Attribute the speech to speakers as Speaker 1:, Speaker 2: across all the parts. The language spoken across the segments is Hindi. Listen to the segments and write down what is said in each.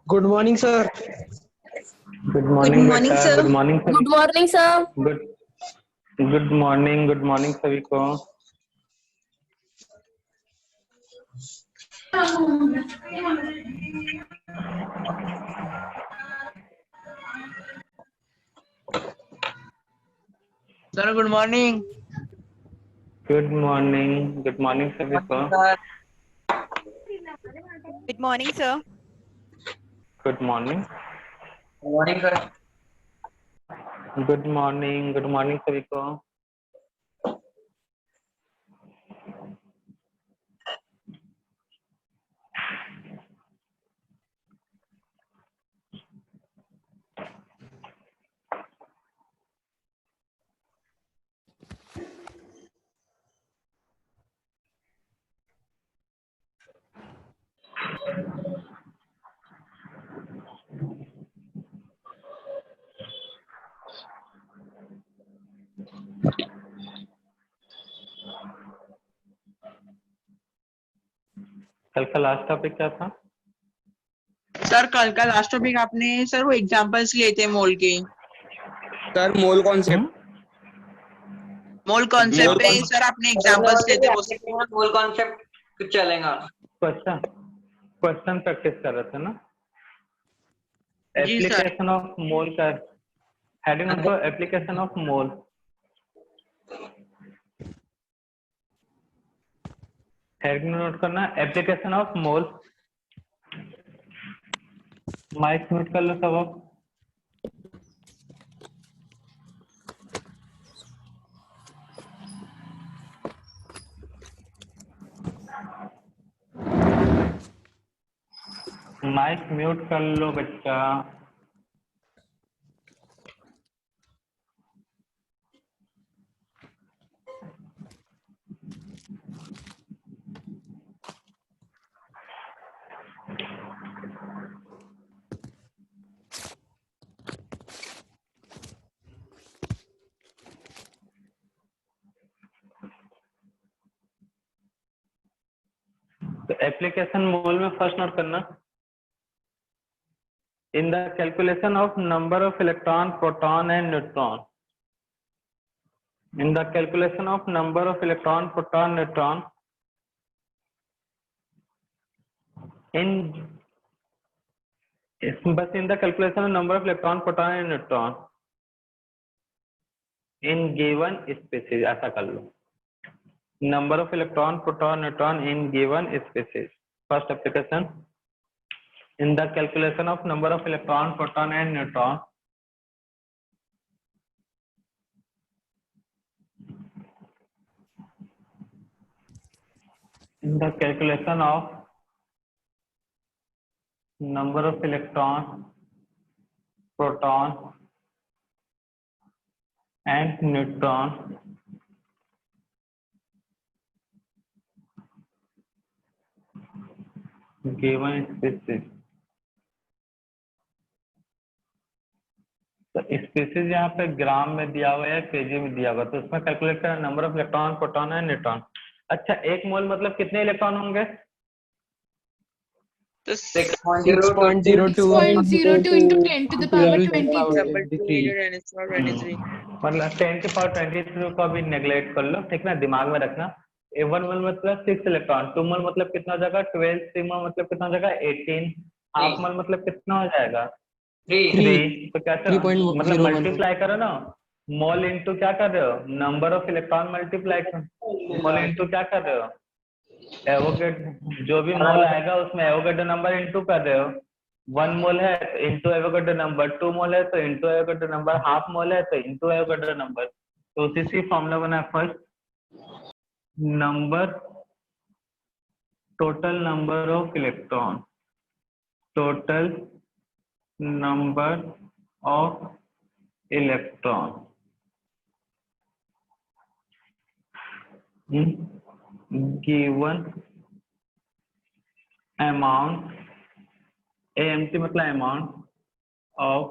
Speaker 1: Good morning sir.
Speaker 2: Good morning बेटा।
Speaker 3: sir.
Speaker 2: गुड मॉर्निंग सभी।
Speaker 3: Good morning, sir.
Speaker 2: Good morning सभी को।
Speaker 1: Sir good morning.
Speaker 2: Good morning सभी को।
Speaker 3: Good morning, sir.
Speaker 2: Good morning.
Speaker 1: Morning sir.
Speaker 2: Good morning सभी को। कल का लास्ट टॉपिक क्या था?
Speaker 1: सर कल का लास्ट टॉपिक आपने सर वो एग्जांपल्स लिए थे मोल के।
Speaker 4: Sir mole concept
Speaker 1: mole concept पे सर आपने एग्जांपल्स लिए थे वो
Speaker 5: मोल कॉन्सेप्ट चलेगा।
Speaker 2: क्वेश्चन प्रैक्टिस कर रहे थे ना।
Speaker 1: जी सर।
Speaker 2: एप्लीकेशन ऑफ मोल का हेडिंग उनको application of mole. Heading note करना application of mole. Mic mute कर लो सब आप। माइक म्यूट कर लो बच्चा। तो एप्लीकेशन मोल में फर्स्ट नोट करना in the calculation of number of electron proton and neutron. In the calculation of number of electron, proton, neutron, बस in the calculation of number of electron, proton and neutron in given species ऐसा कर लो। Number of electron, proton, neutron in given species. First application in the calculation of number of electron, proton and neutron in the calculation of number of electron, proton and neutron given species। तो स्पीसीज यहाँ पे ग्राम में दिया हुआ है, केजी में दिया हुआ, तो उसमें कैलकुलेट करना number of electron, proton and neutron. अच्छा, एक मोल मतलब कितने इलेक्ट्रॉन होंगे?
Speaker 1: 6.02
Speaker 3: into 10 to the power 23.
Speaker 2: मतलब 10 की पावर 23 को अभी नेग्लेक्ट कर लो, ठीक ना, दिमाग में रखना। वन मोल मतलब 6 इलेक्ट्रॉन, 2 मोल मतलब कितना हो जाएगा 12, 3 मोल मतलब कितना हो जाएगा 18, हाफ मोल मतलब कितना हो जाएगा 3। तो क्या मतलब मल्टीप्लाई करो ना, मोल इनटू क्या कर रहे हो, नंबर ऑफ इलेक्ट्रॉन मल्टीप्लाई करो, मोल इनटू क्या कर रहे हो, एवोगेड्रो, जो भी मोल आएगा उसमें एवोगेड्रो नंबर इनटू कर रहे हो। 1 मोल है तो इनटू एवोगेड्रो नंबर, 2 मोल है तो into Avogadro number, half mole है तो इनटू एवोगेड्रो नंबर। तो उसी से फॉर्मूला बना है first number, total number of electron, total number of electron given amount, AMT मतलब amount of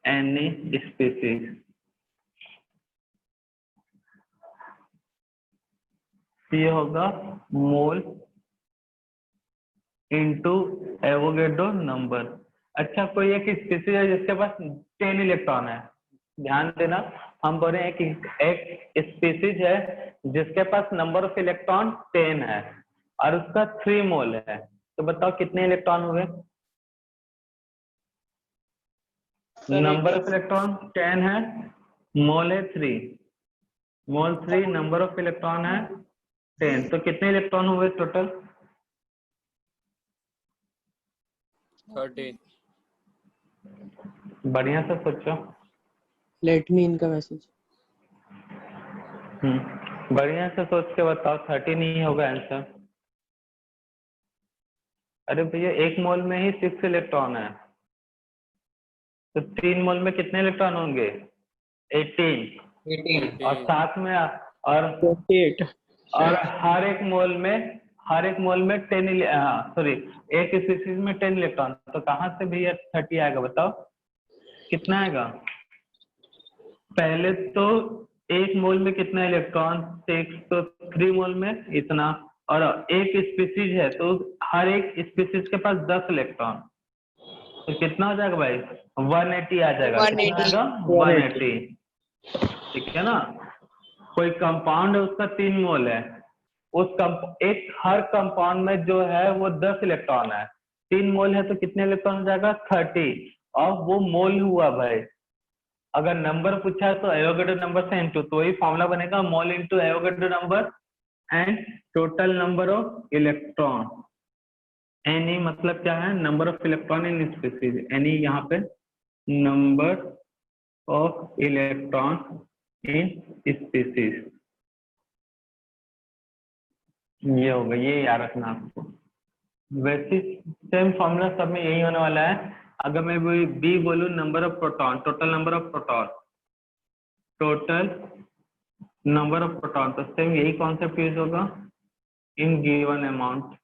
Speaker 2: any species. ये होगा मोल इंटू एवोगेड्रो नंबर। अच्छा, कोई एक स्पीसीज है जिसके पास 10 इलेक्ट्रॉन है, ध्यान देना, हम बोल रहे हैं कि एक स्पीसीज है जिसके पास नंबर ऑफ इलेक्ट्रॉन 10 है और उसका 3 मोल है, तो बताओ कितने इलेक्ट्रॉन हुए? नंबर ऑफ इलेक्ट्रॉन 10 है, मोल है 3, मोल 3, नंबर ऑफ इलेक्ट्रॉन है 10, तो कितने इलेक्ट्रॉन हुए टोटल?
Speaker 4: 13।
Speaker 2: बढ़िया से सोचो।
Speaker 6: लेट मी इनका मैसेज।
Speaker 2: बढ़िया से सोच के बताओ, 30 नहीं होगा आंसर। अरे भैया, एक मोल में ही 6 इलेक्ट्रॉन है, तो 3 मोल में कितने इलेक्ट्रॉन होंगे? 18।
Speaker 5: 18।
Speaker 2: और साथ में और
Speaker 6: 48।
Speaker 2: और हर एक मोल में 10, सॉरी, एक स्पीसीज में 10 इलेक्ट्रॉन, तो कहाँ से भैया 30 आएगा बताओ? कितना आएगा? पहले तो एक मोल में कितना इलेक्ट्रॉन? 6, तो 3 मोल में इतना, और एक स्पीसीज है तो हर एक स्पीसीज के पास 10 इलेक्ट्रॉन, तो कितना हो जाएगा भाई? 180 आ जाएगा।
Speaker 1: 180।
Speaker 2: कितना आएगा? 180। ठीक है ना? कोई कंपाउंड है, उसका 3 मोल है, हर कंपाउंड में जो है वो 10 इलेक्ट्रॉन है, 3 मोल है तो कितने इलेक्ट्रॉन हो जाएगा? 30, और वो मोल हुआ भाई। अगर नंबर पूछा है तो एवोगेड्रो नंबर से इनटू, तो वही फॉर्मूला बनेगा, mole into Avogadro number and total number of electron. Any मतलब क्या है? Number of electron in species. Any यहाँ पे number of electron in species, ये होगा, ये याद रखना आपको। वैसे सेम फॉर्मूला सब में यही होने वाला है। अगर मैं बी बोलूं, number of proton, total number of proton, total number of proton, तो सेम यही कॉन्सेप्ट यूज होगा in given amount.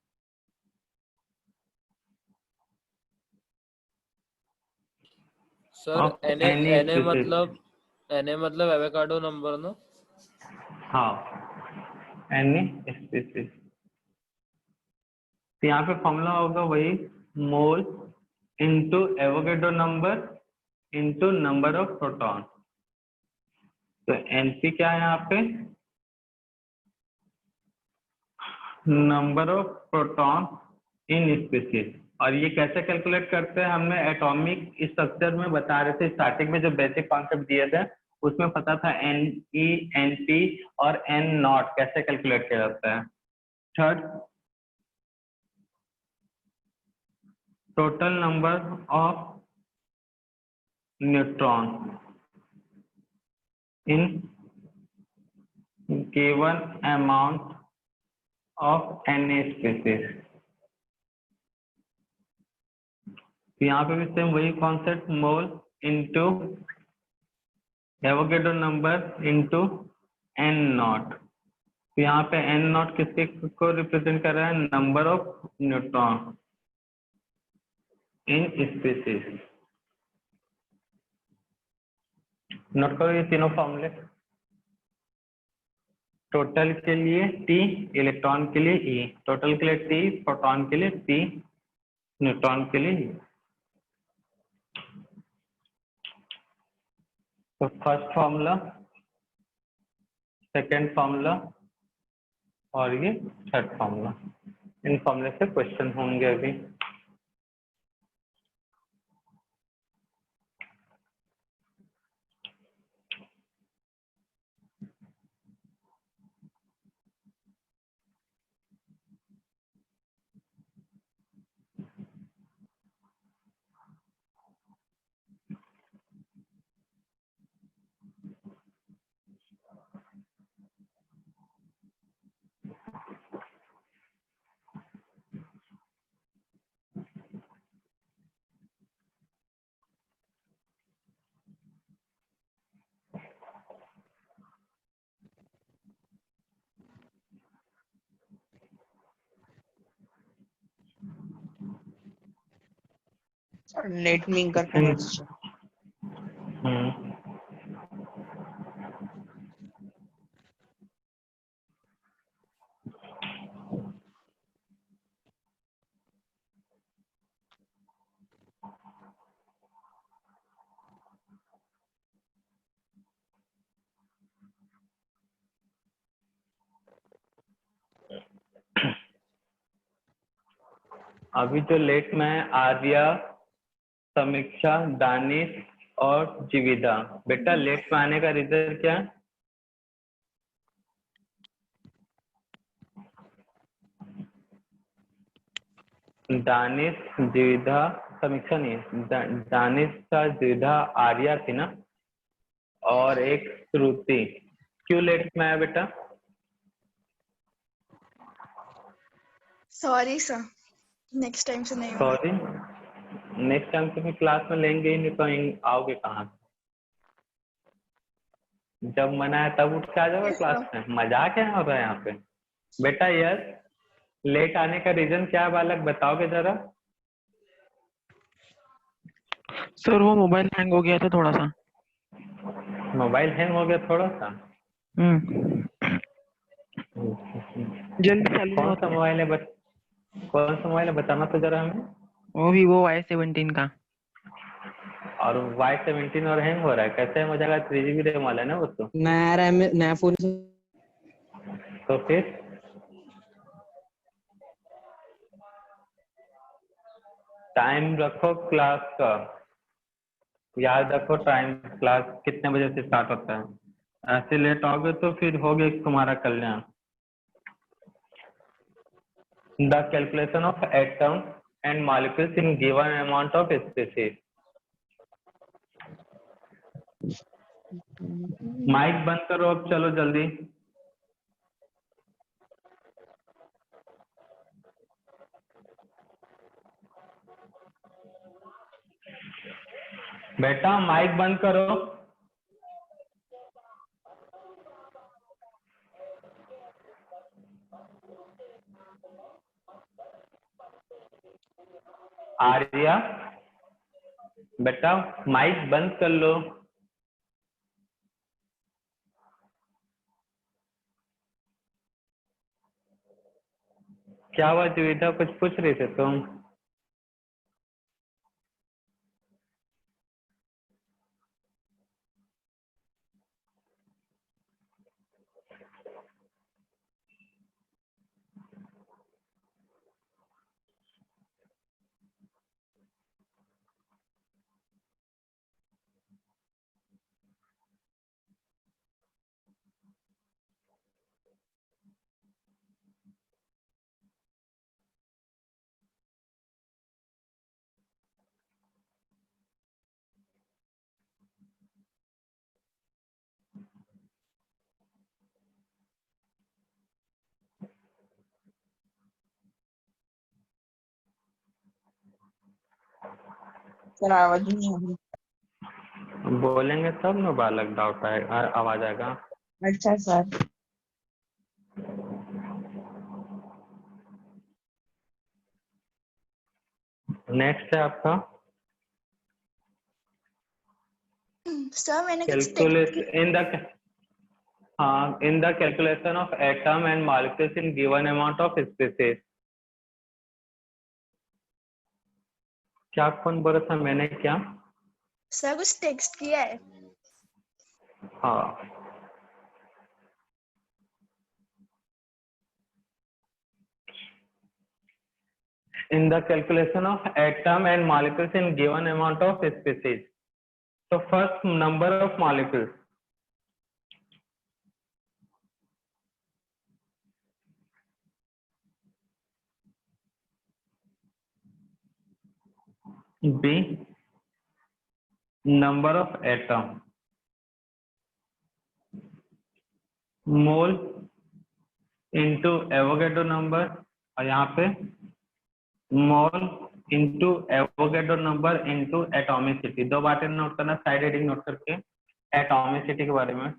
Speaker 4: Sir
Speaker 2: Of
Speaker 4: NA
Speaker 2: any
Speaker 4: NA
Speaker 2: species.
Speaker 4: मतलब एवोकाडो नंबर ना?
Speaker 2: हाँ, एनी स्पीसीज। तो यहाँ पे फॉर्मूला होगा वही, मोल into Avogadro number into number of proton. तो एनपी क्या है यहाँ पे? Number of proton in species. और ये कैसे कैलकुलेट करते हैं? हमने एटॉमिक स्ट्रक्चर में बता रहे थे, स्टार्टिंग में जो बेसिक कॉन्सेप्ट दिए थे उसमें पता था एन ई, एन पी और एन नॉट कैसे कैलकुलेट किया जाता है। Third, total number of neutron in given amount of any species. यहाँ पे भी सेम वही concept, mole into Avogadro number into N nought. तो यहाँ पे एन नॉट किसके को रिप्रेजेंट कर रहा है? Number of neutron in species. Note करो ये तीनों फॉर्मूले। टोटल के लिए टी, इलेक्ट्रॉन के लिए ई, टोटल के लिए टी, प्रोटॉन के लिए पी, न्यूट्रॉन के लिए ई। तो फर्स्ट फॉर्मूला, सेकेंड फॉर्मूला और ये थर्ड फॉर्मूला, इन फॉर्मूले से क्वेश्चन होंगे अभी।
Speaker 1: लेट मीन करके मैसेज।
Speaker 2: अभी जो लेट में है आर्या, समीक्षा, दानिश और जीविदा। बेटा लेट में आने का रीजन क्या है? दानिश, जीविदा, समीक्षा नहीं है, दानिश का, जीविदा, आर्या थी ना, और एक श्रुति। क्यों लेट में आया बेटा?
Speaker 7: सॉरी सर, नेक्स्ट टाइम से नहीं होगा।
Speaker 2: सॉरी, नेक्स्ट टाइम से भी क्लास में लेंगे ही नहीं तो आओगे कहाँ? जब मना है तब उठ के आ जाओगे
Speaker 7: Yes,
Speaker 2: क्लास में। मजाक है हो रहा है यहाँ पे। बेटा यस, लेट आने का रीजन क्या है बालक, बताओगे जरा?
Speaker 8: सर वो मोबाइल हैंग हो गया था थोड़ा सा।
Speaker 2: मोबाइल हैंग हो गया थोड़ा सा?
Speaker 8: जल्दी चालू नहीं
Speaker 2: कौन सा
Speaker 8: होता है।
Speaker 2: मोबाइल है कौन सा मोबाइल है बताना तो जरा हमें।
Speaker 8: वो Vivo Y17 का।
Speaker 2: और Y17 और हैंग हो रहा है, कैसे हो जाएगा? 3GB रैम वाला है ना वो तो।
Speaker 6: नया रैम, नया फोन।
Speaker 2: तो फिर टाइम रखो क्लास का, याद रखो टाइम क्लास कितने बजे से स्टार्ट होता है। ऐसे लेट आओगे तो फिर हो गया तुम्हारा कल्याण। The calculation of atom and molecules in given amount of species. Mic बंद करो अब, चलो जल्दी। बेटा माइक बंद करो। आर्या बेटा माइक बंद कर लो। क्या हुआ जीविता, कुछ पूछ रही थे तुम?
Speaker 1: सर आवाज नहीं आ रही।
Speaker 2: बोलेंगे तब ना बालक, डाउट आएगा, आवाज आएगा।
Speaker 1: अच्छा सर।
Speaker 2: नेक्स्ट है आपका
Speaker 7: सर मैंने कुछ text
Speaker 2: calculation in the calculation of atom and molecules in given amount of species. क्या कौन बोला था मैंने क्या?
Speaker 7: सर कुछ टेक्स्ट किया है।
Speaker 2: हाँ in the calculation of atom and molecules in given amount of species. So first number of molecules. B number of atom. Mole into Avogadro number और यहाँ पे mole into Avogadro number into atomicity. दो बातें नोट करना, साइड हेडिंग नोट करके एटॉमिसिटी के बारे में।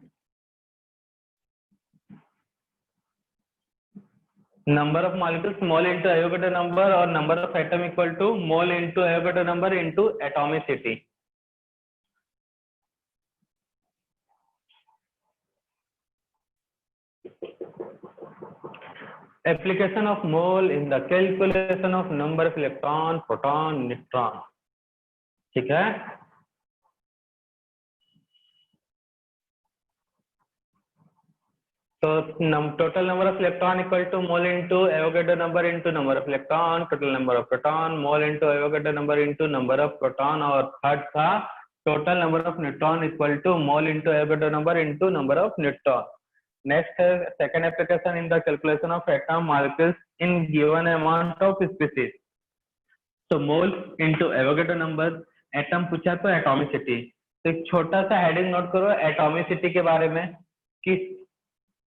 Speaker 2: Number of molecule mole into Avogadro number और number of atom equal to mole into Avogadro number into atomicity. Application of mole in the calculation of number of electron, proton, neutron। ठीक है। तो total number of electron equal to mole into Avogadro number into number of electron, total number of proton, mole into Avogadro number into number of proton, और थर्ड था total number of neutron equal to mole into Avogadro number into number of neutron। Next is second application in the calculation of atom molecules in given amount of species। तो mole into Avogadro number, atom पूछा तो atomicity। तो एक छोटा सा हेडिंग नोट करो एटॉमिसिटी के बारे में कि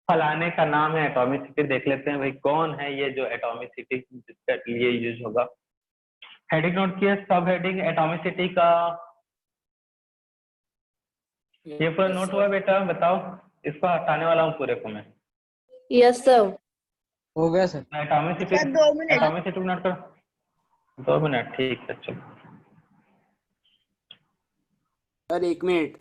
Speaker 2: फलाने का नाम है एटॉमिसिटी। देख लेते हैं भाई कौन है ये जो एटॉमिसिटी जिसके लिए यूज होगा। हेडिंग नोट किया, सब हेडिंग एटॉमिसिटी का। ये पूरा नोट हुआ बेटा? बताओ, इसको हटाने वाला हूँ पूरे को मैं।
Speaker 6: यस सर, हो गया sir.
Speaker 2: Atomicity,
Speaker 7: sir 2 minute.
Speaker 2: Atomicity note करो। 2 मिनट, ठीक है चलो।
Speaker 9: Sir 1 minute.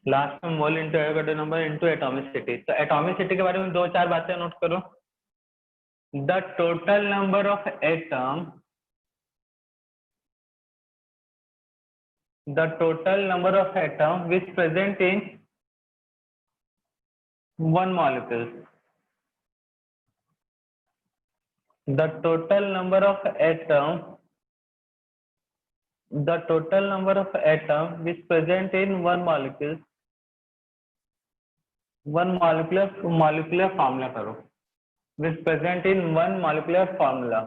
Speaker 2: लास्ट में mole into Avogadro number into atomicity. तो एटॉमिसिटी के बारे में 2-4 बातें नोट करो। The total number of atom, the total number of atom which present in one molecule, the total number of atom, the total number of atom which present in one molecule, one molecular formula करो, which present in one molecular formula,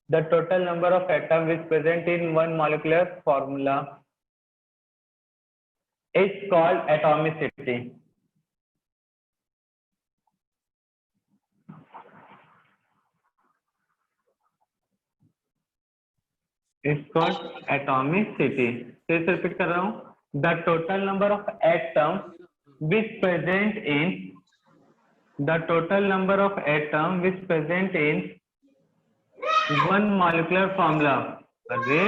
Speaker 2: the total number of atom which present in one molecular formula is called atomicity। It's called atomicity। फिर से रिपीट कर रहा हूँ, the total number of atom which present in, the total number of atom which present in one molecular formula। अरे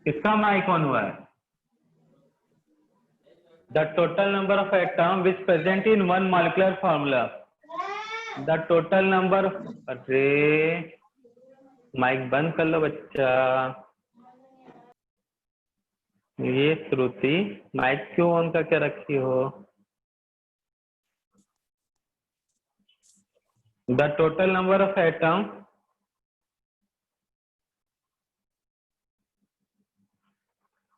Speaker 2: इसका माइक ऑन हुआ है। The total number of atom which present in one molecular formula, the total number, अरे माइक बंद कर लो बच्चा। ये श्रुति माइक क्यों ऑन करके रखी हो? The total number of atom,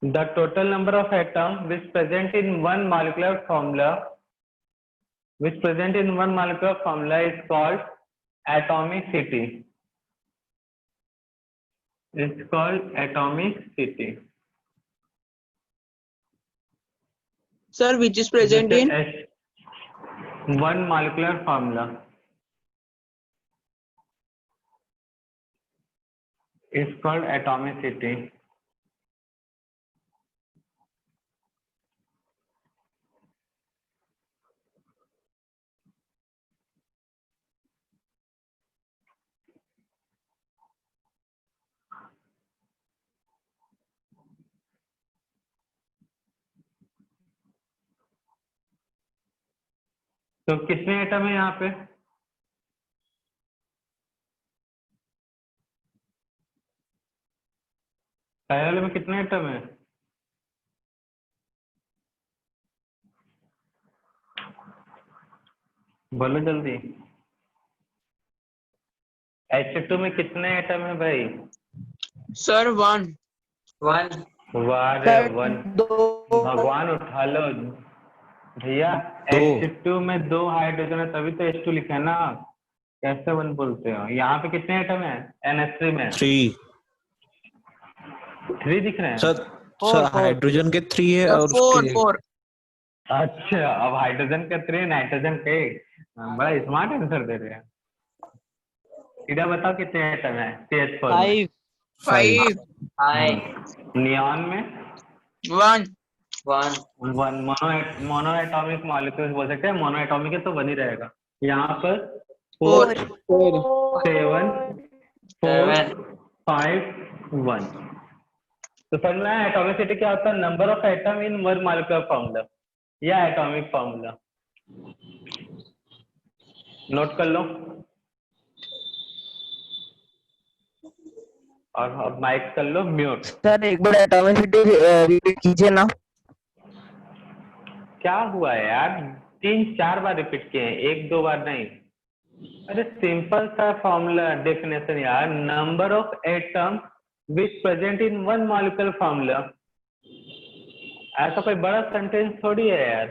Speaker 2: the total number of atom which present in one molecular formula, which present in one molecular formula is called atomicity. It's called atomicity।
Speaker 1: Sir, which is present in?
Speaker 2: One molecular formula। It's called atomicity। तो कितने एटम है यहाँ पे? पहले वाले में कितने एटम है? बोलो जल्दी। H2 में कितने एटम है भाई?
Speaker 1: Sir, 1.
Speaker 5: 1।
Speaker 2: वाह
Speaker 6: सर
Speaker 2: वन।
Speaker 6: 2।
Speaker 2: भगवान उठा लो भैया। H2 में 2 हाइड्रोजन है तभी तो H2 लिखा है ना। कैसे 1 बोलते हो? यहाँ पे कितने एटम है NH3 में?
Speaker 10: 3
Speaker 2: दिख रहे हैं
Speaker 10: सर। सर हाइड्रोजन के 3 है और
Speaker 1: 4.
Speaker 10: उसके
Speaker 1: 4.
Speaker 2: अच्छा, अब हाइड्रोजन के 3, नाइट्रोजन के 1। बड़ा स्मार्ट आंसर दे रहे हैं। सीधा बताओ कितने एटम है CH4 में?
Speaker 6: 5।
Speaker 1: 5,
Speaker 2: नियॉन में
Speaker 1: 1,
Speaker 5: 1
Speaker 2: मोनो एटॉमिक मॉलिक्यूल्स बोल सकते हैं, मोनो एटॉमिक है तो 1 ही रहेगा। यहाँ पर
Speaker 1: 4,
Speaker 2: 7 4
Speaker 5: 7
Speaker 2: 5 1। तो समझ में आया एटॉमिसिटी क्या होता है? Number of atom in one molecular formula या एटॉमिक फॉर्मूला। नोट कर लो और अब माइक कर लो म्यूट।
Speaker 6: सर एक बार एटॉमिसिटी रिपीट कीजिए ना।
Speaker 2: क्या हुआ यार, 3-4 बार रिपीट किए हैं, 1-2 बार नहीं। अरे सिंपल सा फॉर्मूला डेफिनेशन यार, number of atom which present in one molecular formula. ऐसा कोई बड़ा सेंटेंस थोड़ी है यार।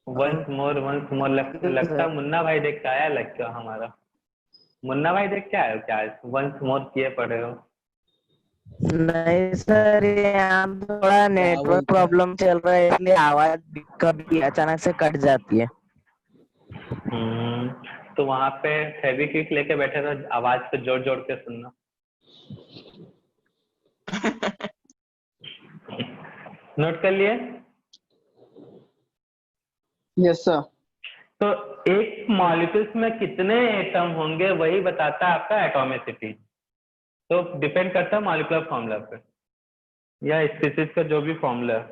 Speaker 2: वंस मोर लगता मुन्ना भाई देख के आया, लगता हमारा मुन्ना भाई देख के आए हो क्या? वंस मोर किए पड़े हो।
Speaker 6: नहीं सर, यहाँ थोड़ा नेटवर्क प्रॉब्लम चल रहा है, इसलिए आवाज कभी अचानक से कट जाती है।
Speaker 2: तो वहां पे फेविक्विक लेके बैठे तो आवाज पे जोड़ जोड़ के सुनना। नोट कर लिए?
Speaker 6: Yes sir.
Speaker 2: तो एक मॉलिक्यूल्स में कितने एटम होंगे वही बताता है आपका एटॉमिसिटी। तो डिपेंड करता है मॉलिक्यूलर फॉर्मूला पे या स्पीसीज का जो भी फॉर्मूला है।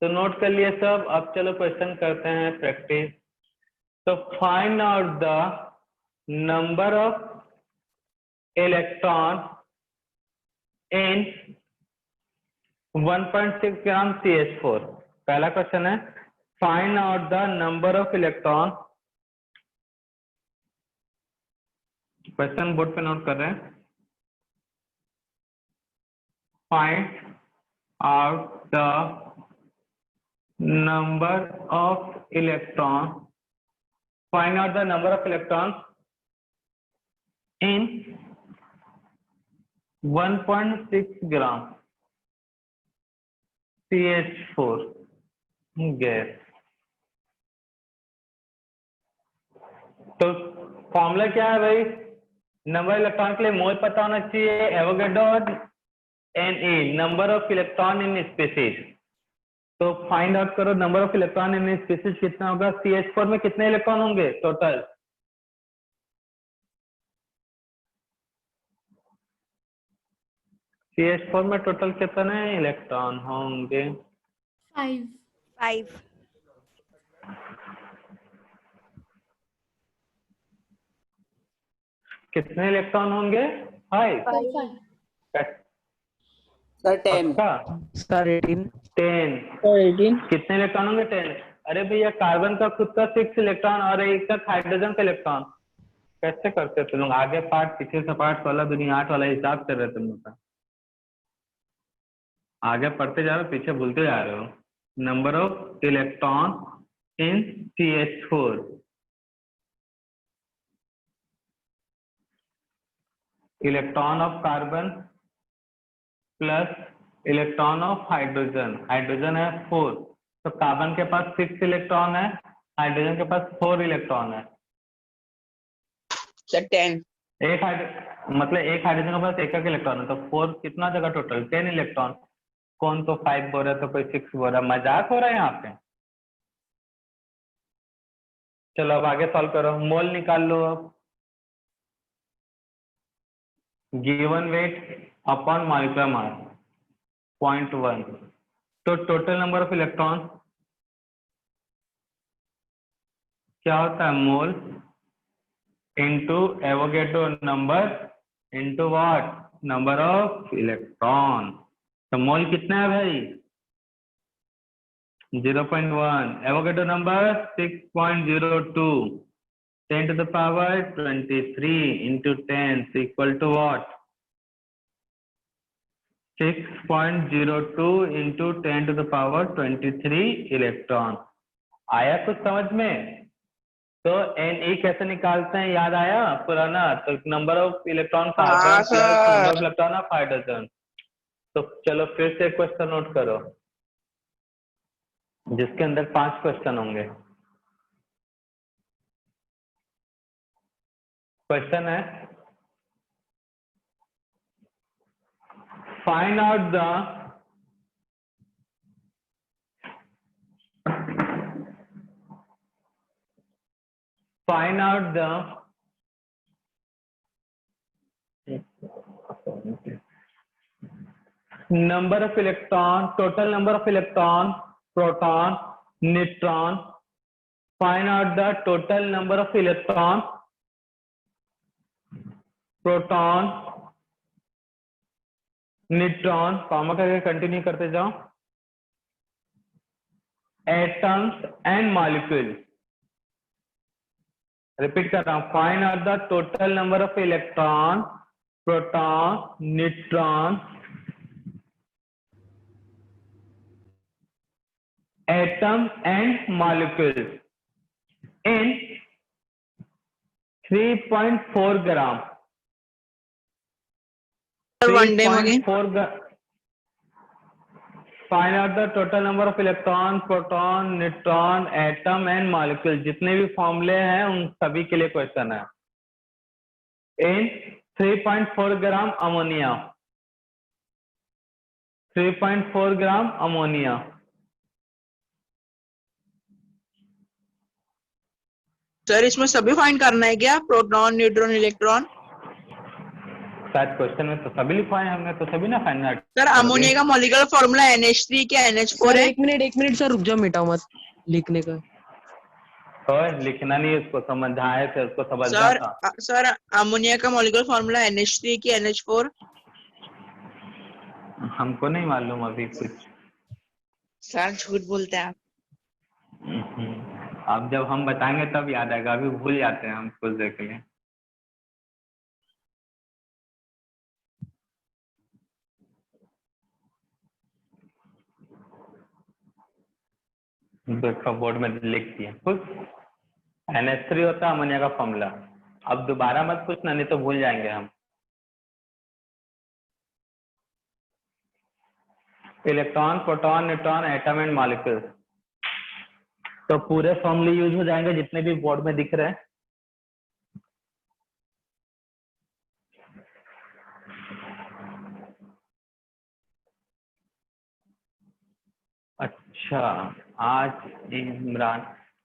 Speaker 2: तो नोट कर लिए सब। अब चलो क्वेश्चन करते हैं प्रैक्टिस। तो find out the number of electron in 1.6 gram CH4। पहला क्वेश्चन है find out the number of electron. Question board पे नोट कर रहे हैं। Find out the number of electron, find out the number of electron in 1.6 gram CH4 gas. तो फॉर्मूला क्या है भाई? नंबर इलेक्ट्रॉन के लिए मोल पता होना चाहिए, एवोगैड्रो और Ne number of electron in species. तो फाइंड आउट करो number of electron in species कितना होगा। CH4 में कितने इलेक्ट्रॉन होंगे टोटल? CH4 में टोटल कितने इलेक्ट्रॉन होंगे?
Speaker 3: 5.
Speaker 7: 5.
Speaker 2: कितने इलेक्ट्रॉन होंगे? 5।
Speaker 3: 5.
Speaker 9: सर 10।
Speaker 2: पक्का?
Speaker 6: सर 18।
Speaker 2: 10। कितने इलेक्ट्रॉन होंगे? 10। अरे भैया कार्बन का खुद का 6 इलेक्ट्रॉन और एक का हाइड्रोजन का इलेक्ट्रॉन। कैसे करते तुम लोग? आगे पार्ट पीछे से पार्ट वाला दुनिया 8 वाला हिसाब कर रहे तुम लोग। आगे पढ़ते जा रहे हो, पीछे भूलते जा रहे हो। Number of electron in CH4। Electron of carbon plus electron of hydrogen. Hydrogen है 4, तो कार्बन के पास 6 इलेक्ट्रॉन है, हाइड्रोजन के पास 4 इलेक्ट्रॉन है।
Speaker 1: सर 10,
Speaker 2: एक हाइड्रोजन के पास एक इलेक्ट्रॉन है, तो 4 कितना जगह टोटल? 10 इलेक्ट्रॉन। कौन तो 5 बोल रहा है तो कोई 6 बोल रहा है, मजाक हो रहा है यहाँ पे। चलो अब आगे सॉल्व करो, मोल निकाल लो। अब given weight upon molecular mass 0.1, तो टोटल नंबर ऑफ इलेक्ट्रॉन क्या होता है? मोल into Avogadro number into what? Number of electron. तो मोल कितना है भाई? 0.1। Avogadro number 6.02। 10 to the power 23 into 10 is equal to what? 6.02 into 10 to the power 23 electron. आया कुछ समझ में? तो Ne कैसे निकालते हैं, याद आया पुराना? तो number of electron carbon plus number of electron of hydrogen. तो चलो फिर से क्वेश्चन नोट करो जिसके अंदर 5 क्वेश्चन होंगे। क्वेश्चन है find out the number of electron, total number of electron, proton, neutron. Find out the total number of electron, proton, neutron. Comma करके कंटिन्यू करते जाओ. Atoms and molecules. रिपीट कर रहा हूं. Find out the total number of electron, proton, neutron, atoms and molecules in 3.4 gram.
Speaker 1: Sir one day मध्ये
Speaker 2: 3.4 Find out the total number of electron, proton, neutron, atom and molecule. जितने भी फॉर्मूले हैं उन सभी के लिए क्वेश्चन है. In 3.4 gram ammonia. 3.4 gram ammonia.
Speaker 1: Sir इसमें सभी फाइंड करना है क्या? Proton, neutron, electron.
Speaker 2: शायद क्वेश्चन में तो सभी लिखा है हमने, तो सभी ना फाइंड आउट.
Speaker 1: सर अमोनिया का मॉलिक्यूलर फॉर्मूला NH3 क्या NH4 है?
Speaker 8: एक मिनट सर, रुक जाओ, मिटाओ मत लिखने का.
Speaker 2: तो लिखना नहीं, उसको समझाए थे, उसको समझना
Speaker 1: सर
Speaker 2: था.
Speaker 1: सर अमोनिया का मॉलिक्यूलर फॉर्मूला NH3 की NH4.
Speaker 2: हमको नहीं मालूम अभी कुछ.
Speaker 1: सर झूठ बोलते हैं आप.
Speaker 2: अब जब हम बताएंगे तब याद आएगा, अभी भूल जाते हैं हम कुछ देर के लिए. देखो बोर्ड में लिख दिया कुछ. NH3 होता है अमोनिया का फॉर्मूला. अब दोबारा मत पूछना, नहीं तो भूल जाएंगे हम. Electron, proton, neutron, atom and molecules. तो पूरे फॉर्मूले यूज हो जाएंगे जितने भी बोर्ड में दिख रहे हैं. अच्छा, आज इमरान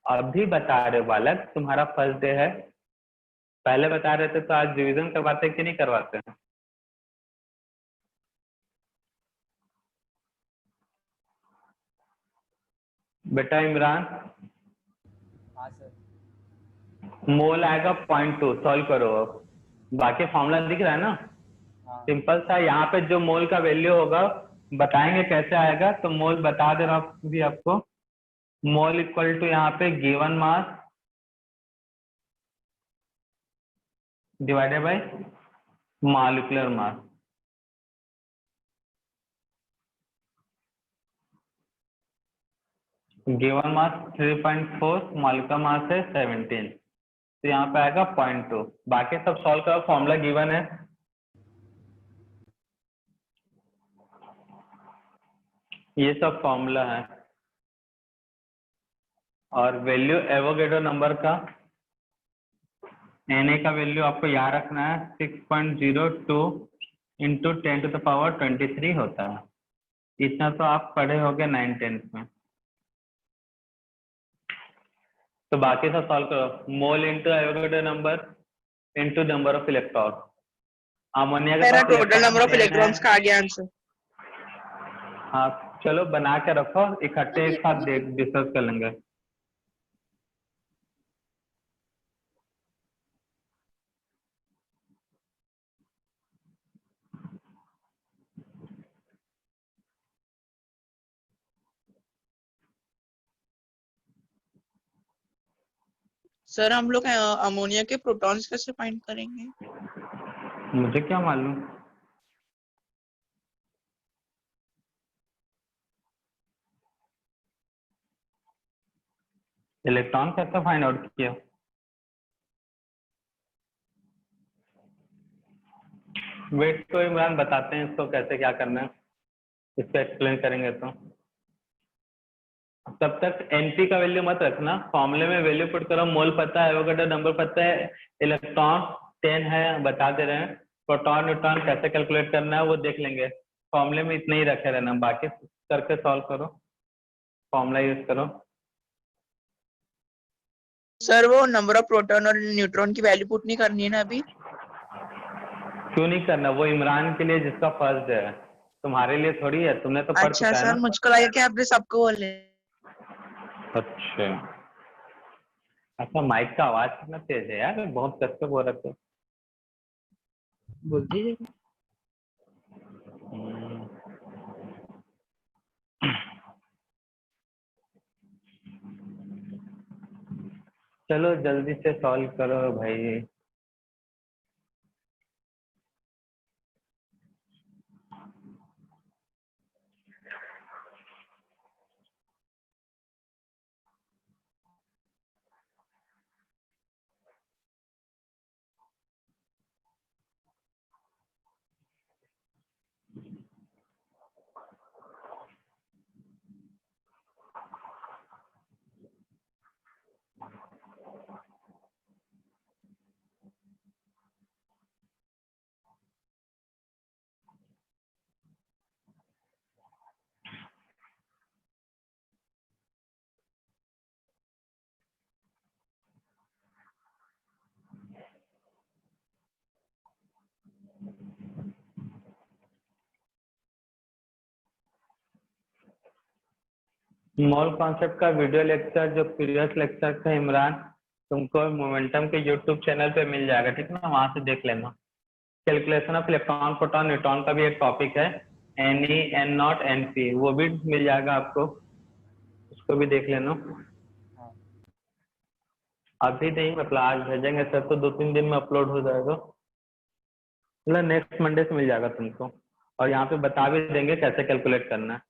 Speaker 2: अभी बता रहे बालक, तुम्हारा फर्स्ट डे है. पहले बता रहे थे तो आज रिवीजन करवाते कि नहीं करवाते हैं? बेटा इमरान, मोल आएगा 0.2. सॉल्व करो. बाकी फॉर्मूला दिख रहा है ना? सिंपल सा. यहाँ पे जो मोल का वैल्यू होगा बताएंगे कैसे आएगा, तो मोल बता दे रहा हूँ भी आपको. मोल इक्वल टू यहाँ पे given mass divided by molecular mass. Given mass 3.4, molecular mass है 17. तो यहाँ पे आएगा 0.2. बाकी सब सॉल्व करो, फॉर्मूला गिवन है. ये सब फॉर्मूला है. और वैल्यू एवोगैड्रो नंबर का, Na का वैल्यू आपको याद रखना है 6.02 इंटू 10⁻23 होता है. इतना तो आप पढ़े होगे 9th-10th में. तो बाकी सब सॉल्व करो. मोल into Avogadro number into number of electron. Ammonia
Speaker 1: मेरा टोटल नंबर ऑफ इलेक्ट्रॉन्स का आ गया आंसर.
Speaker 2: हाँ चलो बना के रखो, इकट्ठे एक साथ डिस्कस कर लेंगे.
Speaker 1: सर हम लोग अमोनिया के प्रोटॉन्स कैसे फाइंड करेंगे?
Speaker 2: मुझे क्या मालूम. इलेक्ट्रॉन कैसे फाइंड आउट किया? वेट तो इमरान बताते हैं इसको कैसे क्या करना है, इसको एक्सप्लेन करेंगे. तो तब तक एनपी का वैल्यू मत रखना, फॉर्मूले में वैल्यू पुट करो. मोल पता है, एवोगैड्रो नंबर पता है, इलेक्ट्रॉन 10 है बता दे रहे हैं. प्रोटॉन न्यूट्रॉन कैसे कैलकुलेट करना है वो देख लेंगे. फॉर्मूले में इतना ही रखे रहना, बाकी करके सॉल्व करो, फॉर्मूला यूज करो।
Speaker 1: सर वो नंबर ऑफ प्रोटॉन और न्यूट्रॉन की वैल्यू पुट नहीं करनी है ना अभी?
Speaker 2: क्यों नहीं करना, वो इमरान के लिए जिसका फर्स्ट है, तुम्हारे लिए थोड़ी है, तुमने तो पढ़
Speaker 1: अच्छा
Speaker 2: चुका है
Speaker 1: सर,
Speaker 2: ना।
Speaker 1: मुझको लगा कि आपने सबको बोले।
Speaker 2: अच्छा अच्छा, माइक का आवाज कितना तेज है यार, बहुत कसके बोल रखे हो।
Speaker 1: बोल दीजिए।
Speaker 2: हम्म। चलो जल्दी से सॉल्व करो भाई। मोल कॉन्सेप्ट का वीडियो लेक्चर जो प्रीवियस लेक्चर था इमरान, तुमको मोमेंटम के यूट्यूब चैनल पे मिल जाएगा, ठीक है ना, वहां से देख लेना। Calculation of electron proton neutron का भी एक टॉपिक है, NE N0 NP, वो भी मिल जाएगा आपको, उसको भी देख लेना। अभी नहीं, मतलब आज भेजेंगे सर तो 2-3 दिन में अपलोड हो जाएगा, मतलब नेक्स्ट मंडे से मिल जाएगा तुमको, और यहाँ पे बता भी देंगे कैसे कैलकुलेट करना है।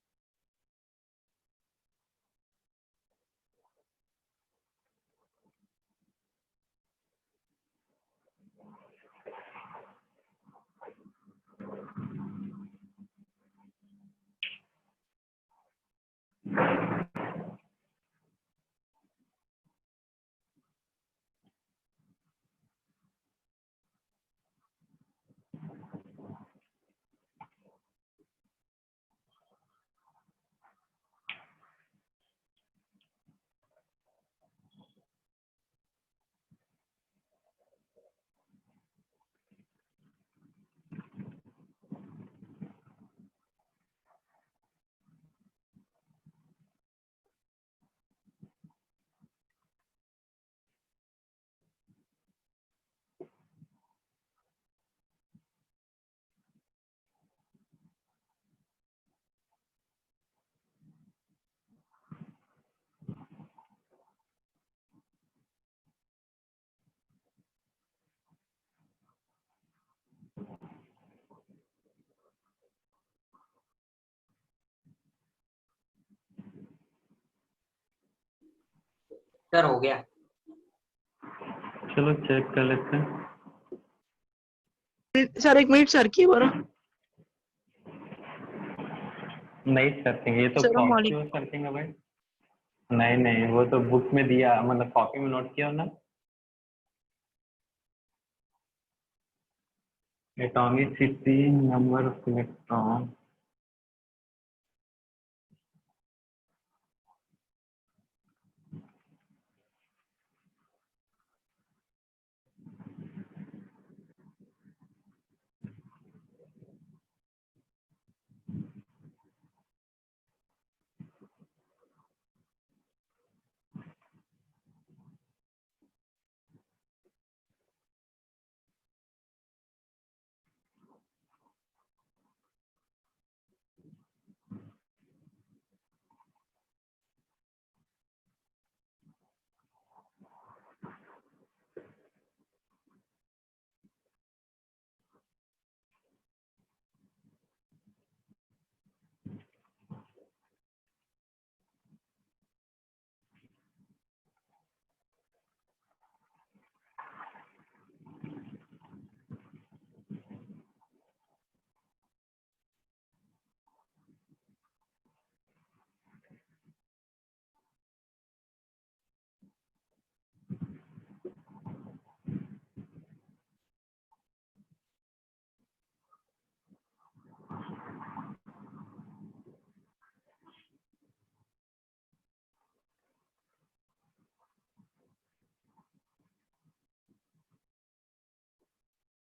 Speaker 5: सर हो गया।
Speaker 2: चलो चेक कर लेते हैं।
Speaker 1: सर एक मिनट सर की बोलो।
Speaker 2: नहीं सर्चिंग, ये तो
Speaker 1: सर
Speaker 2: कॉपी
Speaker 1: मॉर्निंग।
Speaker 2: में सर्चिंग है भाई। नहीं नहीं, वो तो बुक में दिया, मतलब कॉपी में नोट किया ना। Atomicity number of electron,